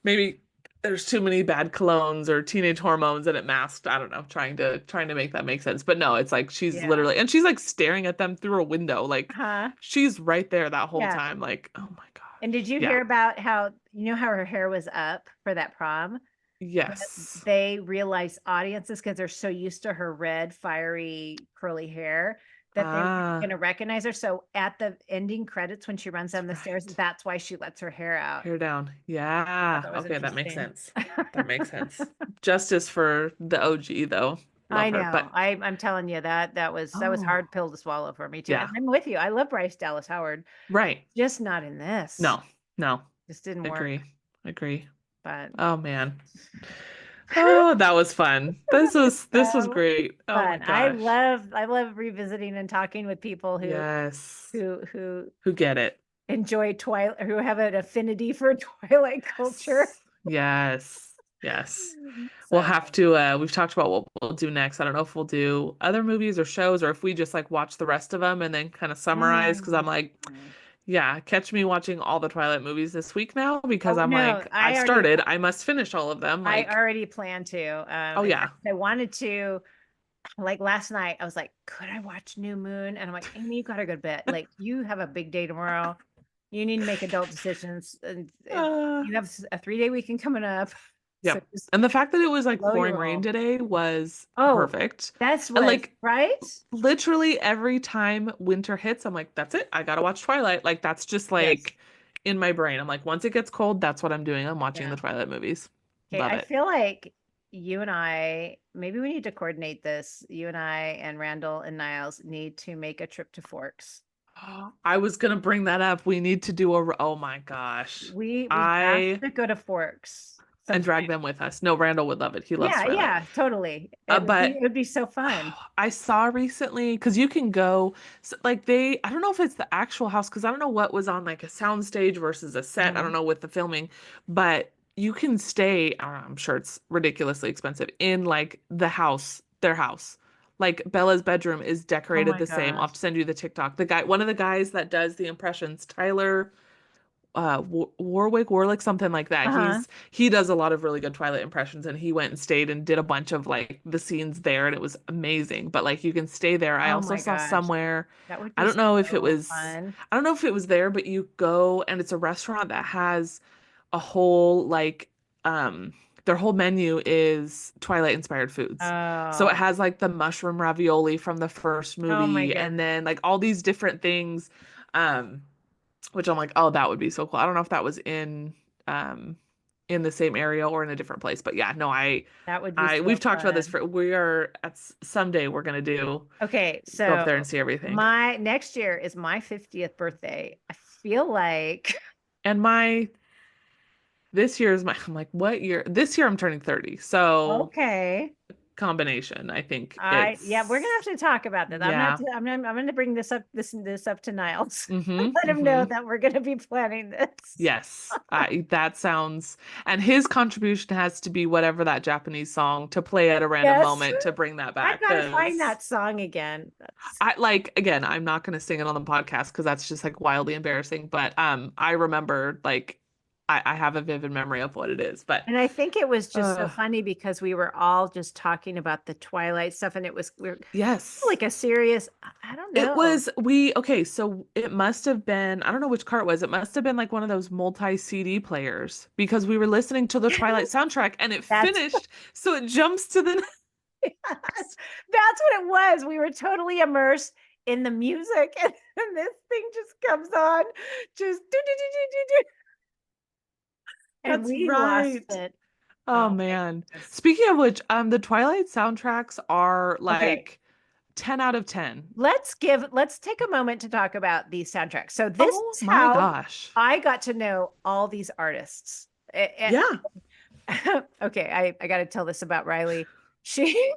maybe there's too many bad colognes or teenage hormones and it masked. I don't know, trying to make that make sense. But no, it's like she's Yeah. literally and she's like staring at them through a window. Like Huh? she's right there that whole Yeah. time. Like, oh my And did you Yeah. hear about how, how her hair was up for that prom? But Yes. they realized audiences, because they're so used to her red, fiery, curly hair, that they weren't going Ah, to recognize her. So at the ending credits, when she runs that's down the stairs, right. that's why she lets her hair out. Hair down. I thought Yeah. that was Okay, that makes interesting. sense. That makes sense. Justice for the OG though. Love I her. know. But I'm telling you, that was oh, hard pill to swallow for me too. And yeah. I'm with you. I love Bryce Dallas Howard, Right. just not in this. No. No. Just didn't work. Agree. Agree. But Oh man. Oh, that was fun. This was so great. Oh my fun. gosh. I love revisiting and talking with people who Yes. who Who get it? enjoy Twilight, who have an affinity for Twilight culture. Yes. Yes. Yes. We'll So, have to we've talked about what we'll do next. I don't know if we'll do other movies or shows or if we just like watch the rest of them and then kind of summarize because I'm mm, like, yeah, catch me watching all the Twilight movies this week now because oh I'm no, like, I've started. I must finish all of them. I Like, already plan to. oh In yeah. fact, I wanted to. Like last night, I was like, could I watch New Moon? And I'm like, Amy, you gotta go to bed. Like, you have a big day tomorrow. You need to make adult decisions. And Uh, you have a 3-day weekend coming up. So yep. just And the fact that it was like slow your pouring rain roll. today was Oh, perfect. that's And what, like right? literally every time winter hits, I'm like, that's it. I gotta watch Twilight. Like that's just Yes. like in my brain. I'm like, once it gets cold, that's what I'm doing. I'm watching Yeah. the Twilight movies. Okay. Love I it. feel like you and I, maybe we need to coordinate this. You and I and Randall and Niles need to make a trip to Forks. I was gonna bring that up. We need to do a, oh my gosh. We have I to go to Forks and sometime. drag them with us. No, Randall would love it. He loves Yeah, Twilight. yeah, totally. It would be But it would be so fun. I saw recently because you can go like I don't know if it's the actual house because I don't know what was on like a sound stage versus a set. I don't Mhm. know with the filming, but you can stay, I don't know, I'm sure it's ridiculously expensive in like the house, their house. Like Bella's bedroom is Oh decorated my the same. I'll gosh. have to send you the TikTok. The guy, one of the guys that does the impressions, Tyler Warwick, something like that. Uh-huh. He does a lot of really good Twilight impressions and he went and stayed and did a bunch of like the scenes there and it was amazing. But like you can stay there. I Oh also my saw gosh. somewhere, That would I be don't know if it so was fun. I don't know if it was there, but you go and it's a restaurant that has a whole like um their whole menu is Twilight inspired foods. So it Oh. has like the mushroom ravioli from the first Oh my movie and goodness. then like all these different things. Um which I'm like, oh, that would be so cool. I don't know if that was um in the same area or in a different place, but yeah, no, That would be I so we've talked about this fun. for we are at someday we're gonna do Okay, go up there and so see everything. my next year is my 50th birthday. I feel like And my this year is my I'm like, what year? This year I'm turning 30. So okay. combination, I think I yeah, we're gonna it's have to talk about this. yeah. I'm gonna bring this up to Niles. Mm-hmm. Let him know Mm-hmm. that we're gonna be planning this. Yes, that sounds, and his contribution has to be whatever that Japanese song to play at a random Yes. moment to bring that I back. gotta find Because that song again. That's I like, again, I'm not going to sing it on the podcast because that's just like wildly embarrassing. But I remember like I have a vivid memory of what it is. But and I think it was just so uh, funny because we were all just talking about the Twilight stuff, and we're yes. like a serious, I don't It know. was okay, so it must have been, I don't know which car it was. It must have been like one of those multi-CD players because we were listening to the Twilight soundtrack and it That's finished, so it jumps to the that's what it was. We were totally immersed in the music, and this thing just comes on, just do do do do do do, and That's we lost right. it. Oh Oh my man. goodness. Speaking of which, the Twilight soundtracks are Okay, like 10 out of 10. let's take a moment to talk about these soundtracks. So this Oh is my how gosh. I got to know all these artists. Yeah. Okay, I got to tell this about Riley. She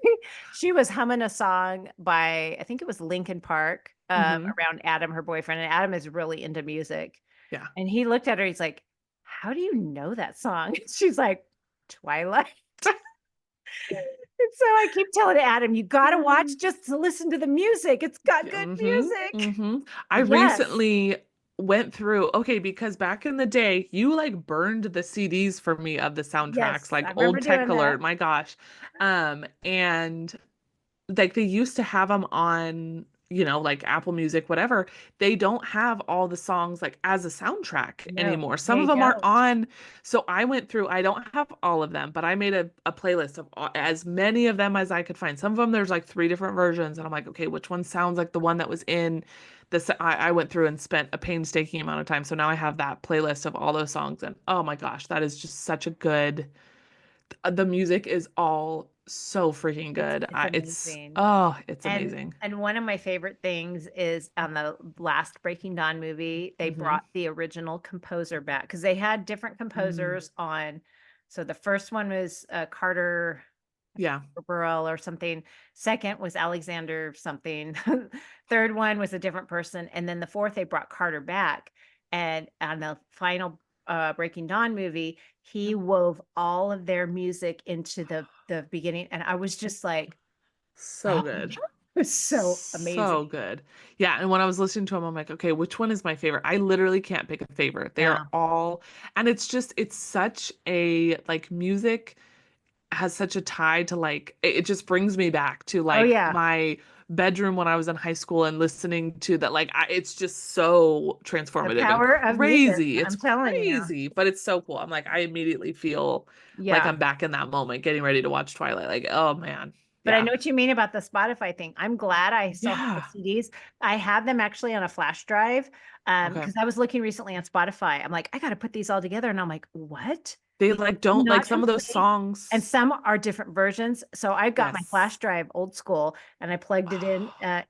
she was humming a song by, I think it was Linkin Park, Hmm. around Adam, her boyfriend, and Adam is really into music. Yeah. And he looked at her, he's like, "How do you know that song?" She's like, "Twilight." And so I keep telling Adam, "You got to watch just to listen to the music. It's got good Mm-hmm. music." Mm-hmm. I Yes. recently went through, okay, because back in the day, you like burned the CDs for me of the soundtracks, Yes, like I remember Old Tech doing that. Alert, my gosh. And like they used to have them on. like Apple Music, whatever, they don't have all the songs like as a soundtrack No, anymore. Some of they them aren't don't. on. So I went through, I don't have all of them, but I made a playlist of as many of them as I could find. Some of them, there's like three different versions. And I'm like, okay, which one sounds like the one that was in this? I went through and spent a painstaking amount of time. So now I have that playlist of all those songs. And oh my gosh, that is just such a good, the music is all so freaking good. It's It's, amazing. oh, it's And amazing. one of my favorite things is on the last Breaking Dawn movie, they Hmm. brought the original composer back because they had different Mm. composers on. So the first one was Carter Yeah. Burrell or something. Second was Alexander something. Third one was a different person, and then the fourth they brought Carter back. And on the final Breaking Dawn movie, he Yep. wove all of their music into the beginning, and I was just like, So oh, good. it was so amazing. So good. Yeah, and when I was listening to them, I'm like, okay, which one is my favorite? I literally can't pick a favorite. They are Yeah. all, and it's just, it's such a like music has such a tie to like it just brings me back to Oh like yeah. my bedroom when I was in high school and listening to that like it's just so The transformative and power of music. crazy. It's I'm telling you. crazy, but it's so cool. I'm like I immediately feel like Yeah. I'm back in that moment getting ready to watch Twilight. Like, oh man. But I Yeah. know what you mean about the Spotify thing. I'm glad I still have the Yeah. CDs. I have them actually on a flash drive. Okay. Because I was looking recently on Spotify. I'm like, I got to put these all together. And I'm like, what? They These like are don't like not some of those complete. And songs. some are different versions. So I've got my flash Yes. drive old school and I plugged it in and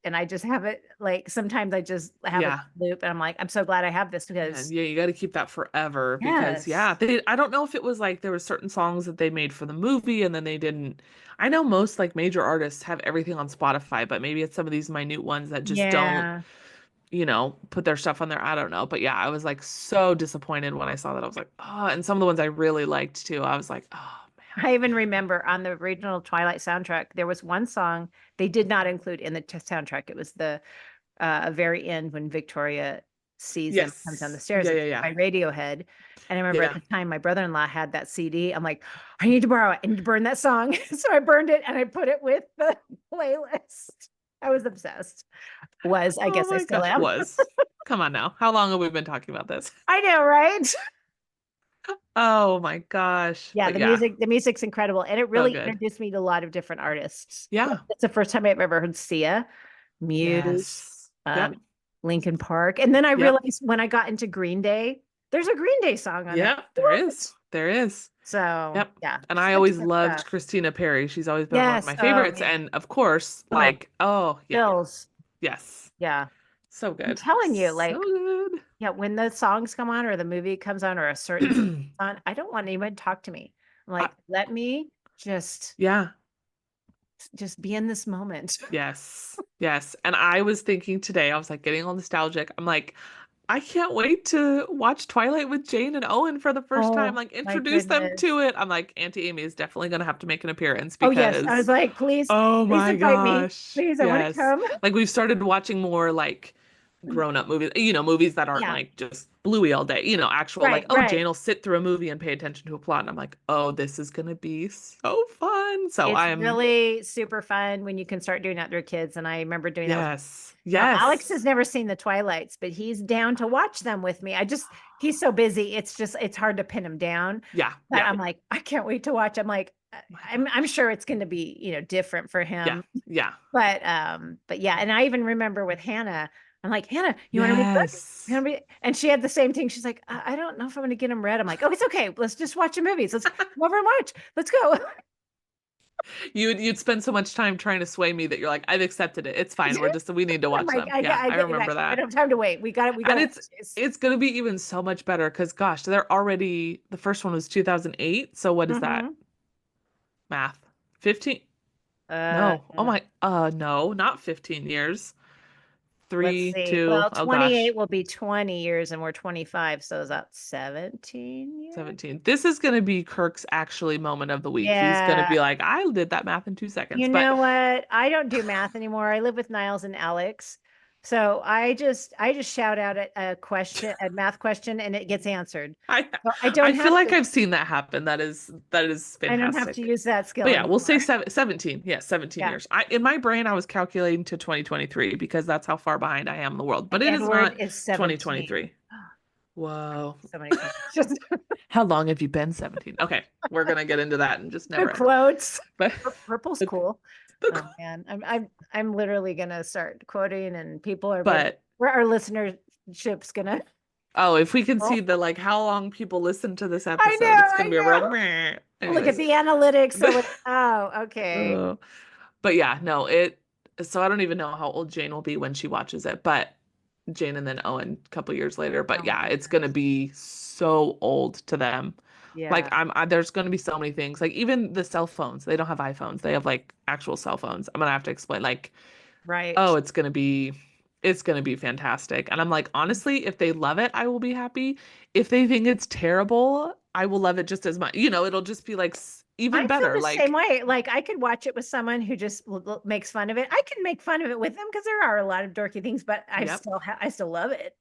I just have it like sometimes I just have it Yeah. loop and I'm like, I'm so glad I have this Man, because yeah, you got to keep that forever because yes. yeah, they I don't know if it was like there were certain songs that they made for the movie and then they didn't. I know most like major artists have everything on Spotify, but maybe it's some of these minute ones that just don't, Yeah. put their stuff on there. I don't know. But yeah, I was like so disappointed when I saw that. I was like, oh, and some of the ones I really liked too. I was like, oh man. I even remember on the original Twilight soundtrack, there was one song they did not include in the soundtrack. It was the very end when Victoria sees them comes down the Yes. stairs. Yeah, yeah, It's yeah. by Radiohead. And I remember at Yeah. the time my brother-in-law had that CD. I'm like, I need to borrow it. I need to burn that song. So I burned it and I put it with the playlist. I was obsessed. Was, I Oh guess I my still gosh, am. was. Come on now. How long have we been talking about this? I know, right? Oh my gosh. Yeah, But yeah, the music's incredible. And it so really good. introduced me to a lot of different artists. Like, Yeah. it's the first time I've ever heard Sia, Muse, Yes. Yep. Linkin Park. And then I Yep. realized when I got into Green Day, there's a Green Day song on there. Yep. There is. What? There is. So Yep. yeah, And I such always good loved stuff. Christina Perry. She's always been one of Yes. my Oh favorites. man. And of course, Oh, like, oh, yeah. Bills. Yes. Yeah. So I'm good. telling you, So like, good. yeah, when the songs come on or the movie comes on or a certain scene comes on, I don't want anyone to talk to me. I'm I, like, let me just yeah. just be in this moment. Yes. Yes. And I was thinking today, I was like getting all nostalgic. I'm like, I can't wait to watch Twilight with Jane and Owen for the first time. Oh Like, my introduce them goodness. to it. I'm like, Auntie Amy is definitely going to have to make an appearance Oh yes. I was because, like, please, oh please my invite me. gosh. Please, I want to Yes. come. Like, we've started watching more like grown-up movies, movies that aren't Yeah. like just Bluey all day, actual like, Right, oh, right. Jane will sit through a movie and pay attention to a plot. And I'm like, oh, this is going to be so fun. So It's I'm, really super fun when you can start doing that with your kids. And I remember doing that with yes, now Alex has yes. never seen the Twilights, but he's down to watch them with me. He's so busy. It's hard to pin him down. Yeah, But yeah. I'm like, I can't wait to watch. I'm like, My I'm gosh. sure it's going to be, different for Yeah, him. yeah. But yeah, and I even remember with Hannah, I'm like, Hannah, you want to read a book? You Yes. wanna read-" And she had the same thing. She's like, I don't know if I'm going to get him read. I'm like, oh, it's okay. Let's just watch the movies. Let's come over and watch. Let's go. You'd spend so much time trying to sway me that you're like, I've accepted it. It's fine. We need to I'm watch like, them. Yeah, I I get you remember back. I that. don't have time to wait. We got And to watch it's this. it's gonna be even so much better because gosh, they're already the first one was 2008. So what is that? Hmm. Math. 15? Uh, No. Oh my no, not 15 years. let's Three, see. two, Well, oh gosh. 28 will be 20 years and we're 25. So is that 17 years? 17. This is going to be Kirk's actually moment of the week. He's going to Yeah. be like, I did that math in 2 seconds. You But know what? I don't do math anymore. I live with Niles and Alex. So I just shout out a question, a math question, and it gets answered. I So I feel like I've seen that happen. That is I don't have to fantastic. use that skill But yeah, we'll say anymore. 17. Yes, 17 Yeah. years. In my brain I was calculating to 2023 because that's how far behind I am in the world. And But it is Edward not is 17. 2023. Whoa. So many questions. How long have you been 17? Okay, we're gonna get into that and just The never end. quotes. But Purple's the, cool. the, Oh man, I'm literally gonna start quoting, and people are gonna, but where our listenership's gonna. oh, if we can Oh, see the like how long people listen to this I episode, know, it's gonna I be a real know. meh. Look at Anyways. the analytics. So like, oh, okay. Uh, but yeah, no, it so I don't even know how old Jane will be when she watches it, but Jane and then Owen a couple years later. Oh But my yeah, it's gonna goodness. be so old to them. Like Yeah. there's gonna be so many things. Like even the cell phones, they don't have iPhones. They have like actual cell phones. I'm gonna have to explain like, Right. oh, it's gonna be fantastic. And I'm like, honestly, if they love it, I will be happy. If they think it's terrible, I will love it just as much. It'll just be like I even feel better. the same Like, way. Like I could watch it with someone who just makes fun of it. I can make fun of it with them because there are a lot of dorky things, but yep, I still love it.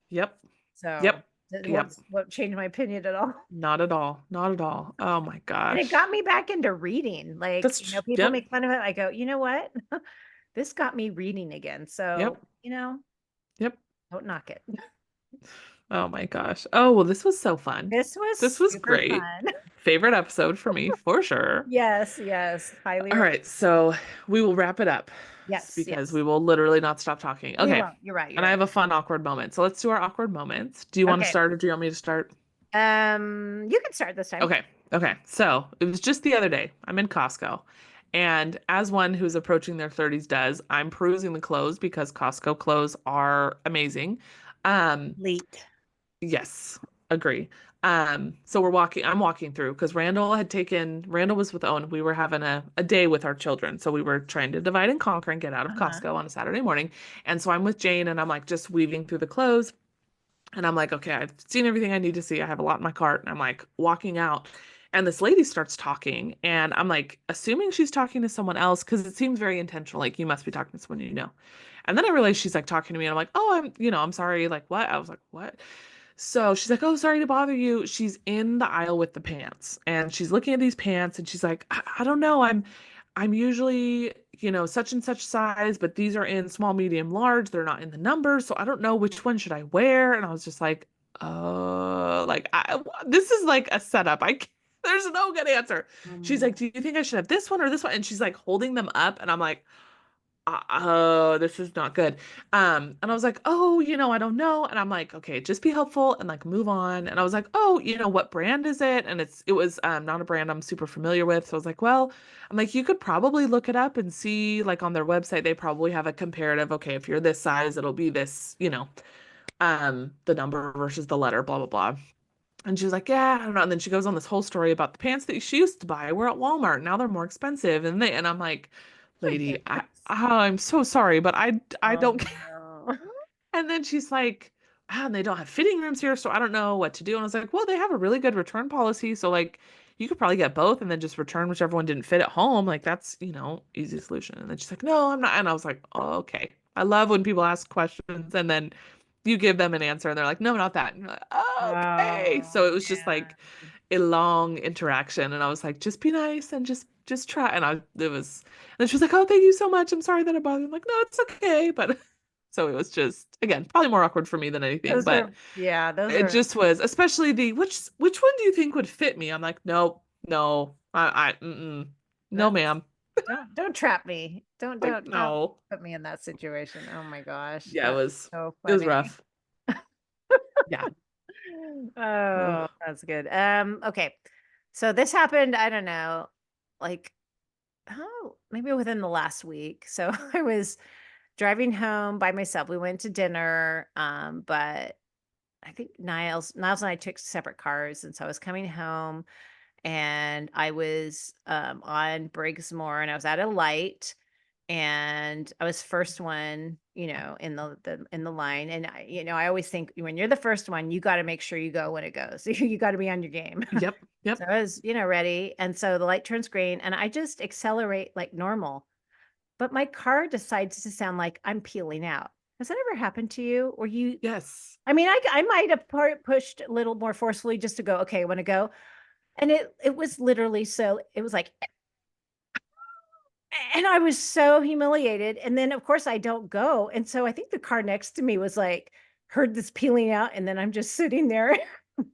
yep, So yep, it yep. won't change my opinion at all. Not at all. Not at all. Oh my And it gosh. got me back into reading. Like, people Yep, make fun of it. I go, you know what? This got me reading again. yep, So, yep. don't knock it. Oh my gosh. Oh, well, this was so fun. This was This was super great. fun. Favorite episode for me, for sure. Yes, yes. Highly All recommend. right, so we will wrap it up Yes, because we yes. will literally not stop talking. We Okay. won't. You're right. You're And I right. have a fun, awkward moment. So let's do our awkward moments. Do you want to Okay. start or do you want me to start? You can start this time. Okay. Okay. So it was just the other day. I'm in Costco. And as one who's approaching their 30s does, I'm perusing the clothes because Costco clothes are amazing. Um, Leet. yes, agree. So I'm walking through because Randall was with Owen. We were having a day with our children. So we were trying to divide and conquer and get out of Uh-huh. Costco on a Saturday morning. And so I'm with Jane and I'm like just weaving through the clothes. And I'm like, okay, I've seen everything I need to see. I have a lot in my cart. And I'm like walking out. And this lady starts talking. And I'm like, assuming she's talking to someone else because it seems very intentional. Like, you must be talking to someone you know. And then I realized she's like talking to me. And I'm like, oh, I'm sorry. Like, what? I was like, what? So she's like, oh, sorry to bother you. She's in the aisle with the pants. And she's looking at these pants. And she's like, I don't know. I'm usually, such and such size, but these are in small, medium, large. They're not in the numbers, so I don't know which one should I wear. And I was just like, this is like a setup. There's no good answer. She's like, Mm. do you think I should have this one or this one? And she's like holding them up, and I'm like, oh, this is not good. And I was like, oh, I don't know. And I'm like, okay, just be helpful and like move on. And I was like, oh, what brand is it? And it was not a brand I'm super familiar with. So I was like, well, I'm like, you could probably look it up and see like on their website, they probably have a comparative. Okay, if you're this size, it'll be this, the number versus the letter, blah, blah, blah. And she was like, yeah, I don't know. And then she goes on this whole story about the pants that she used to buy were at Walmart. Now they're more expensive. And I'm like, lady, I'm so sorry, but I Oh don't care. no. And then she's like, and they don't have fitting rooms here, so I don't know what to do. And I was like, well, they have a really good return policy. So like you could probably get both and then just return whichever one didn't fit at home. Like that's, easy solution. And then she's like, no, I'm not. And I was like, oh, okay. I love when people ask questions and then you give them an answer and they're like, no, not that. And you're like, oh, okay. So Oh it was just like man. a long interaction. And I was like, just be nice and just try. And then she was like, oh, thank you so much. I'm sorry that I bothered you. I'm like, no, it's okay. But so it was just, again, probably more awkward for me than anything. Those But are, yeah, those it are, just was, especially which one do you think would fit me? I'm like, nope, no, no, that's, ma'am. don't trap me. Like, Don't no. put me in that situation. Oh my gosh. Yeah, That's so it was funny. rough. Yeah. Oh, Ugh. that's good. Okay. So this happened, I don't know, like, oh, maybe within the last week. So I was driving home by myself. We went to dinner, but I think Niles and I took separate cars, and so I was coming home, and I was on Briggsmore, and I was at a light, and I was first one, in in the line. And I always think when you're the first one, you got to make sure you go when it goes. You got to be on your game. Yep. So Yep. I was, ready, and so the light turns green, and I just accelerate like normal, but my car decides to sound like I'm peeling out. Has that ever happened to you? Or you, Yes. I mean, I might have pushed a little more forcefully just to go, okay, I want to go. And it was literally so, it was like, and I was so humiliated. And then of course I don't go. And so I think the car next to me was like, heard this peeling out. And then I'm just sitting there.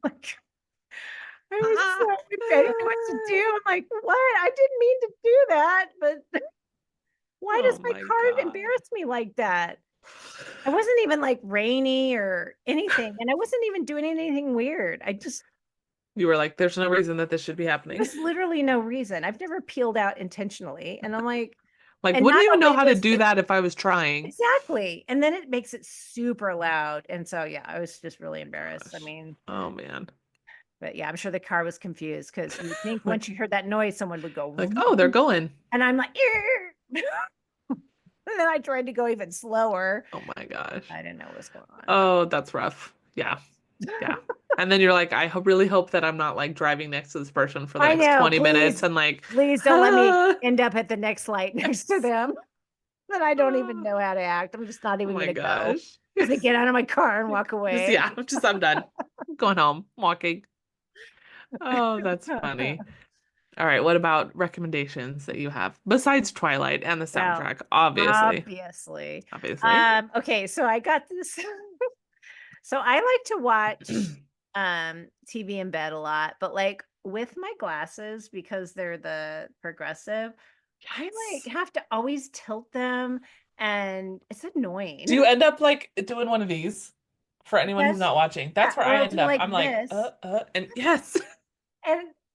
Like, I was so, Ah. I didn't know what to do. I'm like, what? I didn't mean to do that. But why does Oh my my car God. embarrass me like that? I wasn't even like rainy or anything. And I wasn't even doing anything weird. I just, You were like, there's no reason that this should be there happening. was literally no reason. I've never peeled out intentionally. And I'm like, Like, and wouldn't not even know only how to was do it that if I was trying. exactly, and then it makes it super loud. And so, yeah, I was just really embarrassed. I Gosh. mean, Oh man. but yeah, I'm sure the car was confused because you think once Like, you heard that noise, someone would go, like, oh, they're going. and I'm like, "Ear." And then I tried to go even slower. Oh my gosh. I didn't know what was going on. Oh, that's rough. Yeah. Yeah. And then you're like, really hope that I'm not like driving next to this person for the I next know. 20 minutes and like, Please don't let me ah, end up at the next light next to them. Then I don't even ah. know how to act. I'm just not Oh even my going to go. gosh. Just to get out of my car and walk Just, away. yeah, I'm done. I'm going home, walking. Oh, that's funny. All right, what about recommendations that you have besides Twilight and the Well, soundtrack? Obviously. obviously. Obviously. Okay, so I got this. So I like to watch TV in bed a lot, but like with my glasses because they're the progressive, I like Yes. have to always tilt them and it's annoying. Do you end up like doing one of these for anyone who's Yes. not watching? Yeah, That's where or I I'll end do up. like I'm like, this and yes,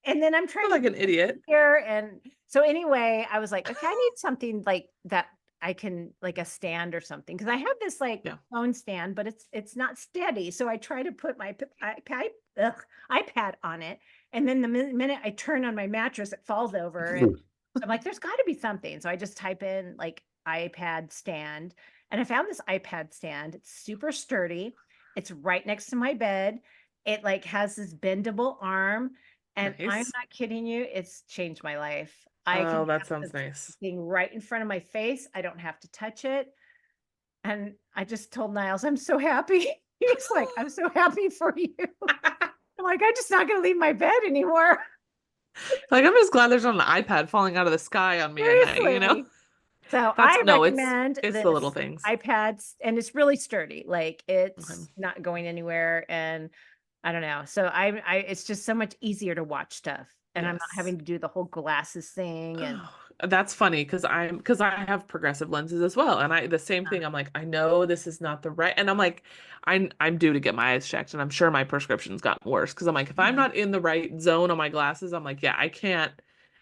and then I'm I'm trying to like do an idiot. here and so anyway, I was like, okay, I need something like that I can like a stand or something because I have this like Yeah. phone stand, but it's not steady. So I try to put my iPad on it, and then the minute I turn on my mattress, it falls over, and I'm like, there's got to be something. So I just type in like iPad stand, and I found this iPad stand. It's super sturdy. It's right next to my bed. It like has this bendable arm and I'm Nice. not kidding you, it's changed my life. I can Oh, that have sounds this nice. thing right in front of my face. I don't have to touch it. And I just told Niles, I'm so happy. He's like, I'm so happy for you. I'm like, I'm just not going to leave my bed anymore. Like I'm just glad there's not an iPad falling out of the sky on me at night, you know? Seriously. So That's I no, recommend it's the little this things. iPads, and it's really sturdy. Like Okay. it's not going anywhere. And I don't know. So it's just so much easier to watch stuff. And I'm not Yes. having to do the whole glasses thing. And Oh, that's funny because I have progressive lenses as well. And I the same thing, I'm like, I know this is not the right and I'm like, I'm due to get my eyes checked and I'm sure my prescription's gotten worse because I'm like, if I'm Mhm. not in the right zone on my glasses, I'm like, yeah, I can't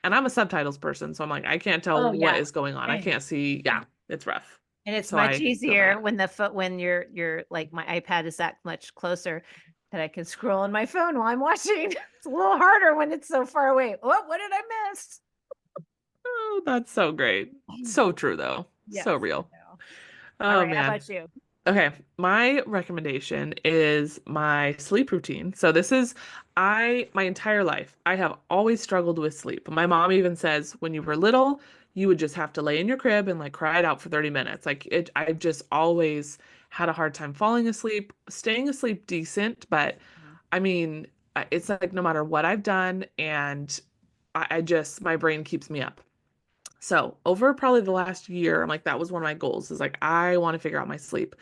and I'm a subtitles person, so I'm like, I can't tell Oh what yeah. is going on. I And can't see. Yeah, it's rough. it's So much I feel easier that. when the foot when you're like my iPad is that much closer that I can scroll on my phone while I'm watching. It's a little harder when it's so far away. What did I miss? Oh, that's so great. So true though. So Yes, I real. know. All Oh right, how man. about you? Okay, my recommendation is my sleep routine. So this is my entire life, I have always struggled with sleep. My mom even says when you were little, you would just have to lay in your crib and like cry it out for 30 minutes. Like I've just always had a hard time falling asleep, staying asleep decent, but Mhm. I mean, it's like no matter what I've done and I just my brain keeps me up. So over probably the last year, I'm like, that was one of my goals is like, I want to figure out my sleep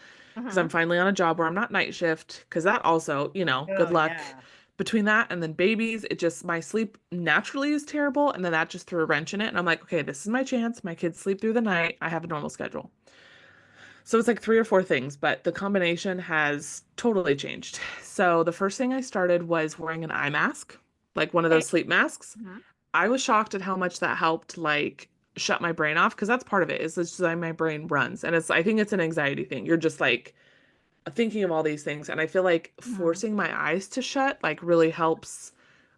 because I'm Mhm. finally on a job where I'm not night shift. Because that also, good Oh luck yeah. between that and then babies. It just, my sleep naturally is terrible. And then that just threw a wrench in it. And I'm like, okay, this is my chance. My kids sleep through the night. I have a normal schedule. So it's like three or four things, but the combination has totally changed. So the first thing I started was wearing an eye mask, like one of Okay. those sleep masks. Mhm. I was shocked at how much that helped like shut my brain off because that's part of it is just how my brain runs. And I think it's an anxiety thing. You're just like thinking of all these things. And I feel like Mhm. forcing my eyes to shut like really helps,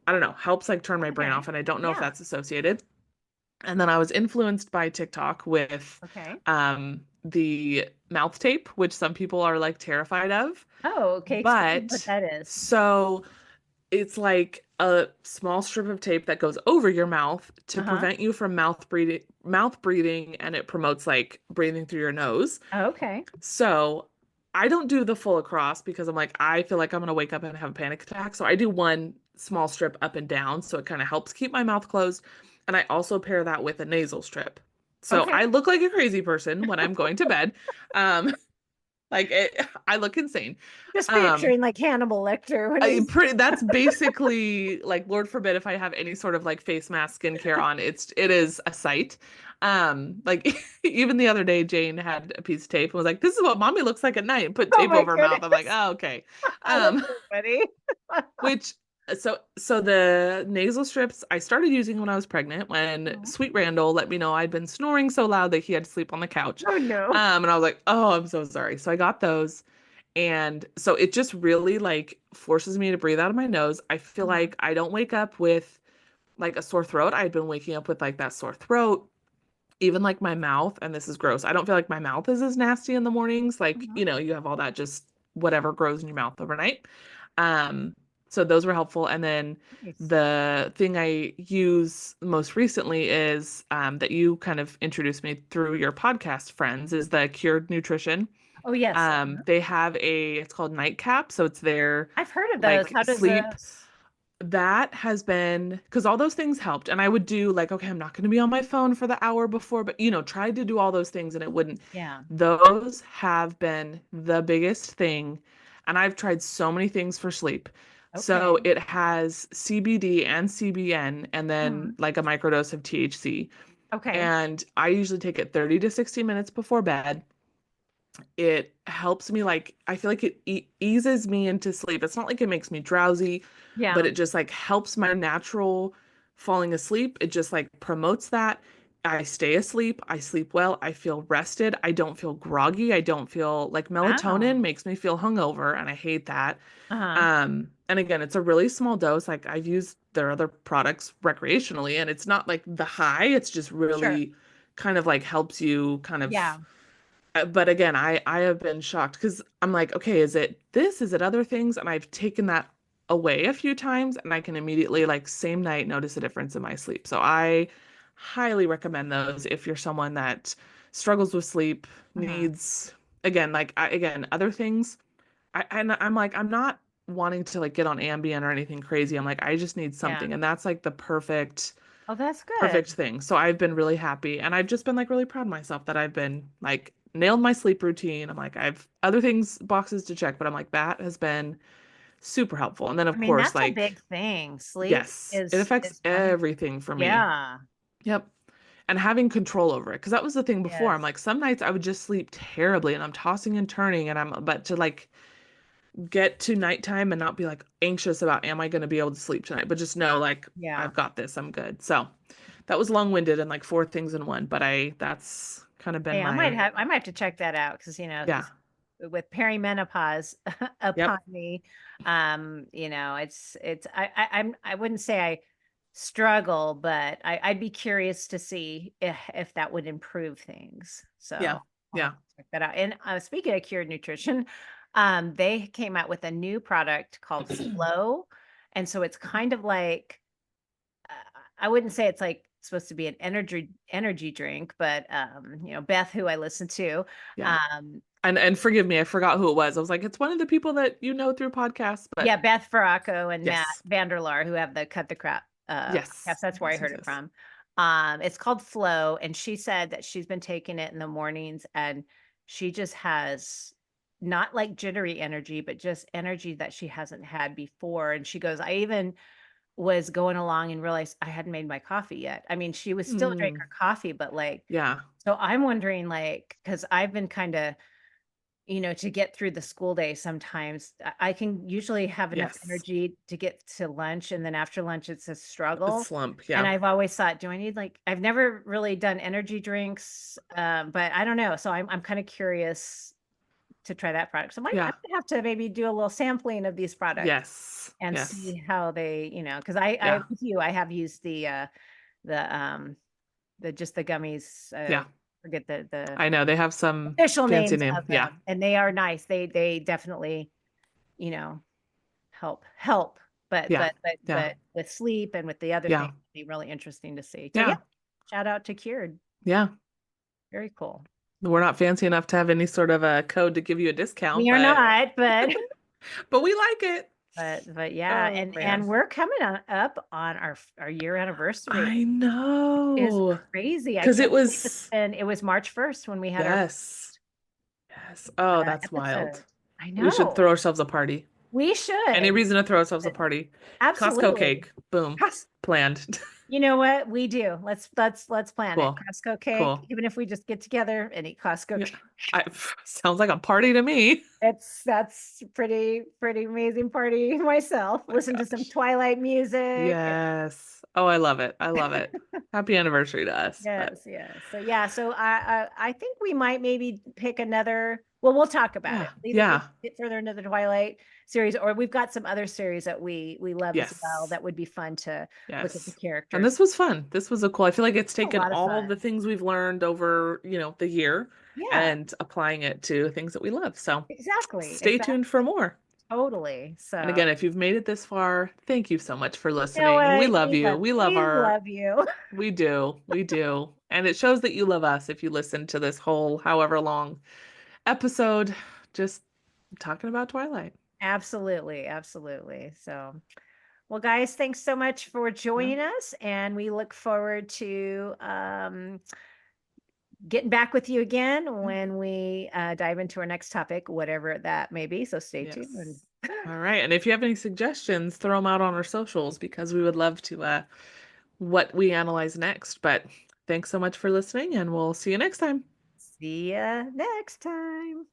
I don't know, helps like turn my brain Okay. off. And I don't know if Yeah. that's associated. And then I was influenced by TikTok with Okay. the mouth tape, which some people are like terrified of. Oh, okay. Explain what But that is. so it's like a small strip of tape that goes over your mouth to Uh-huh. prevent you from mouth breathing, and it promotes like breathing through your nose. Okay. So I don't do the full across because I'm like, I feel like I'm gonna wake up and have a panic attack. So I do one small strip up and down, so it kind of helps keep my mouth closed. And I also pair that with a nasal strip. So Okay. I look like a crazy person when I'm going to bed. Um, I look insane. Just Um, picturing like Hannibal Lecter when he's that's basically like, Lord forbid if I have any sort of like face mask skincare on, it is a sight. Like even the other day, Jane had a piece of tape and was like, "This is what mommy looks like at night," and put oh tape my over her mouth. I'm like, goodness. "Oh, okay." That's Um, so funny. which so the nasal strips I started using when I was pregnant when Oh Sweet Randall let me know I'd been snoring so loud that he had to sleep on the couch. oh, no. And I was like, "Oh, I'm so sorry." So I got those. And so it just really like forces me to breathe out of my nose. I feel Uh-huh. like I don't wake up with like a sore throat. I had been waking up with like that sore throat, even like my mouth, and this is gross. I don't feel like my mouth is as nasty in the mornings. Like, Uh-huh. you have all that just whatever grows in your mouth overnight. Um, so those were helpful. And then Nice. the thing I use most recently is that you kind of introduced me through your podcast friends is the Cured Nutrition. Oh yes. Uh-huh. They have it's called Nightcap, so it's their I've heard of those. like How does sleep. this? That has been because all those things helped, and I would do like, okay, I'm not going to be on my phone for the hour before, but tried to do all those things, and it wouldn't. Yeah. Those have been the biggest thing, and I've tried so many things for sleep. So Okay. it has CBD and CBN, and then Mhm. like a microdose of THC, Okay. and I usually take it 30 to 60 minutes before bed. It helps me, like I feel like it eases me into sleep. It's not like it makes me drowsy, but Yeah. it just like helps my natural falling asleep. It just like promotes that. I stay asleep. I sleep well. I feel rested. I don't feel groggy. I don't feel like melatonin Wow. makes me feel hungover, and I hate that. Uh-huh. And again, it's a really small dose. Like I've used their other products recreationally, and it's not like the high. It's just Sure. really kind of like helps you kind of. Yeah. But again, I have been shocked because I'm like, okay, is it this? Is it other things? And I've taken that away a few times, and I can immediately, like, same night, notice a difference in my sleep. So I highly recommend those if you're someone that struggles with sleep, Uh-huh. needs, again, like, again, other things. And I'm like, I'm not wanting to like get on Ambien or anything crazy. I'm like, I just need Yeah. something, and that's like the Oh, that's perfect good. thing. So I've been really happy, and I've just been like really proud of myself that I've been like nailed my sleep routine. I'm like, I've other things boxes to check, but I'm like, that has been super helpful. And then I of mean, course, that's a like, big thing. Sleep yes, it is affects is one. everything for me. Yeah. Yep. And having control over it, because that was the thing before. I'm Yes. like, some nights I would just sleep terribly, and I'm tossing and turning, and but to like get to nighttime and not be like anxious about, am I going to be able to sleep tonight, but just know like Yeah. I've got this, I'm good. So that was long-winded and like four things in one, but that's kind of been Hey, my, I might have to check that out because yeah. with perimenopause upon Yep. me, it's I wouldn't say I struggle, but I'd be curious to see if that would improve things. Yeah. So I'll have Yeah. to check that out. And speaking of cured nutrition, they came out with a new product called Flow, and so it's kind of like uh, I wouldn't say it's like supposed to be an energy drink, but Beth, who I listen to, Yeah. um, And forgive me, I forgot who it was. I was like, it's one of the people that through podcasts, yeah, but Beth Farraco and Matt yes. Vanderlar, who have the Cut the Crap podcast. Yes. That's where I Yes, heard yes, it yes. from. It's called Flow, and she said that she's been taking it in the mornings, and she just has not like jittery energy, but just energy that she hasn't had before. And she goes, I even was going along and realized I hadn't made my coffee yet. I mean, she was still drink Mm, her coffee, but like, yeah. so I'm wondering, like, because I've been kind of, to get through the school day sometimes, I can usually have enough Yes. energy to get to lunch. And then after lunch, it's a A struggle. slump. And Yeah. I've always thought, do I need like, I've never really done energy drinks, but I don't know. So I'm kind of curious to try that product. So I Yeah. might have to maybe do a little sampling of these products Yes. and Yes. see how they, because Yeah. with you, I have used the just the gummies. Yeah. Forget the I know they have some official fancy names name. of Yeah. them, and they are nice. They definitely, you know, help. but Yeah. but but Yeah. but with sleep and with the other things, Yeah. it'd be really interesting to see. So yeah, Yeah. shout out to Cured. Yeah. Very cool. We're not fancy enough to have any sort of a code to give you a discount, We are not, but but we like it. but yeah, Oh and man. we're coming up on our year anniversary. I Is know. crazy. I Because can't it believe was, it was March 1st when we had our yes. Yes. Oh, that's wild. episode. I We should know. throw ourselves a party. We Any should. reason to throw ourselves a But party. Costco absolutely. cake. Boom. Planned. You know what? We do. Let's plan it. Cool. Costco cake, Cool. even if we just get together and eat Costco Yeah. cake. I, sounds like a party to me. That's pretty amazing party myself. Oh my Listen to some gosh. Twilight music. Yes. Oh, I love it. I love it. Happy anniversary to us. But Yes, yes. So yeah, so I think we might maybe pick another. Well, we'll talk about it. yeah. Either we Yeah. get further into the Twilight series, or we've got some other series that we love as well. Yes. That would be fun to look at the Yes. And characters. this was fun. This was a cool. I feel like it's A taken lot of all the fun. things we've learned over, the year Yeah, and applying it to things that we love. So exactly, stay exactly, tuned for more. totally. And So again, if you've made it this far, thank you so much for you know listening. And we what? love you. We love We our, love you. we do. We do. And it shows that you love us if you listen to this whole however long episode just talking about Twilight. Absolutely, absolutely. So, well, guys, thanks so much for Yeah. joining us, and we look forward to getting back with you again Yeah. when we dive into our next topic, whatever that may be. So stay tuned. Yes. All right. And if you have any suggestions, throw them out on our socials because we would love to what we analyze next. But thanks so much for listening, and we'll see you next time. See ya next time.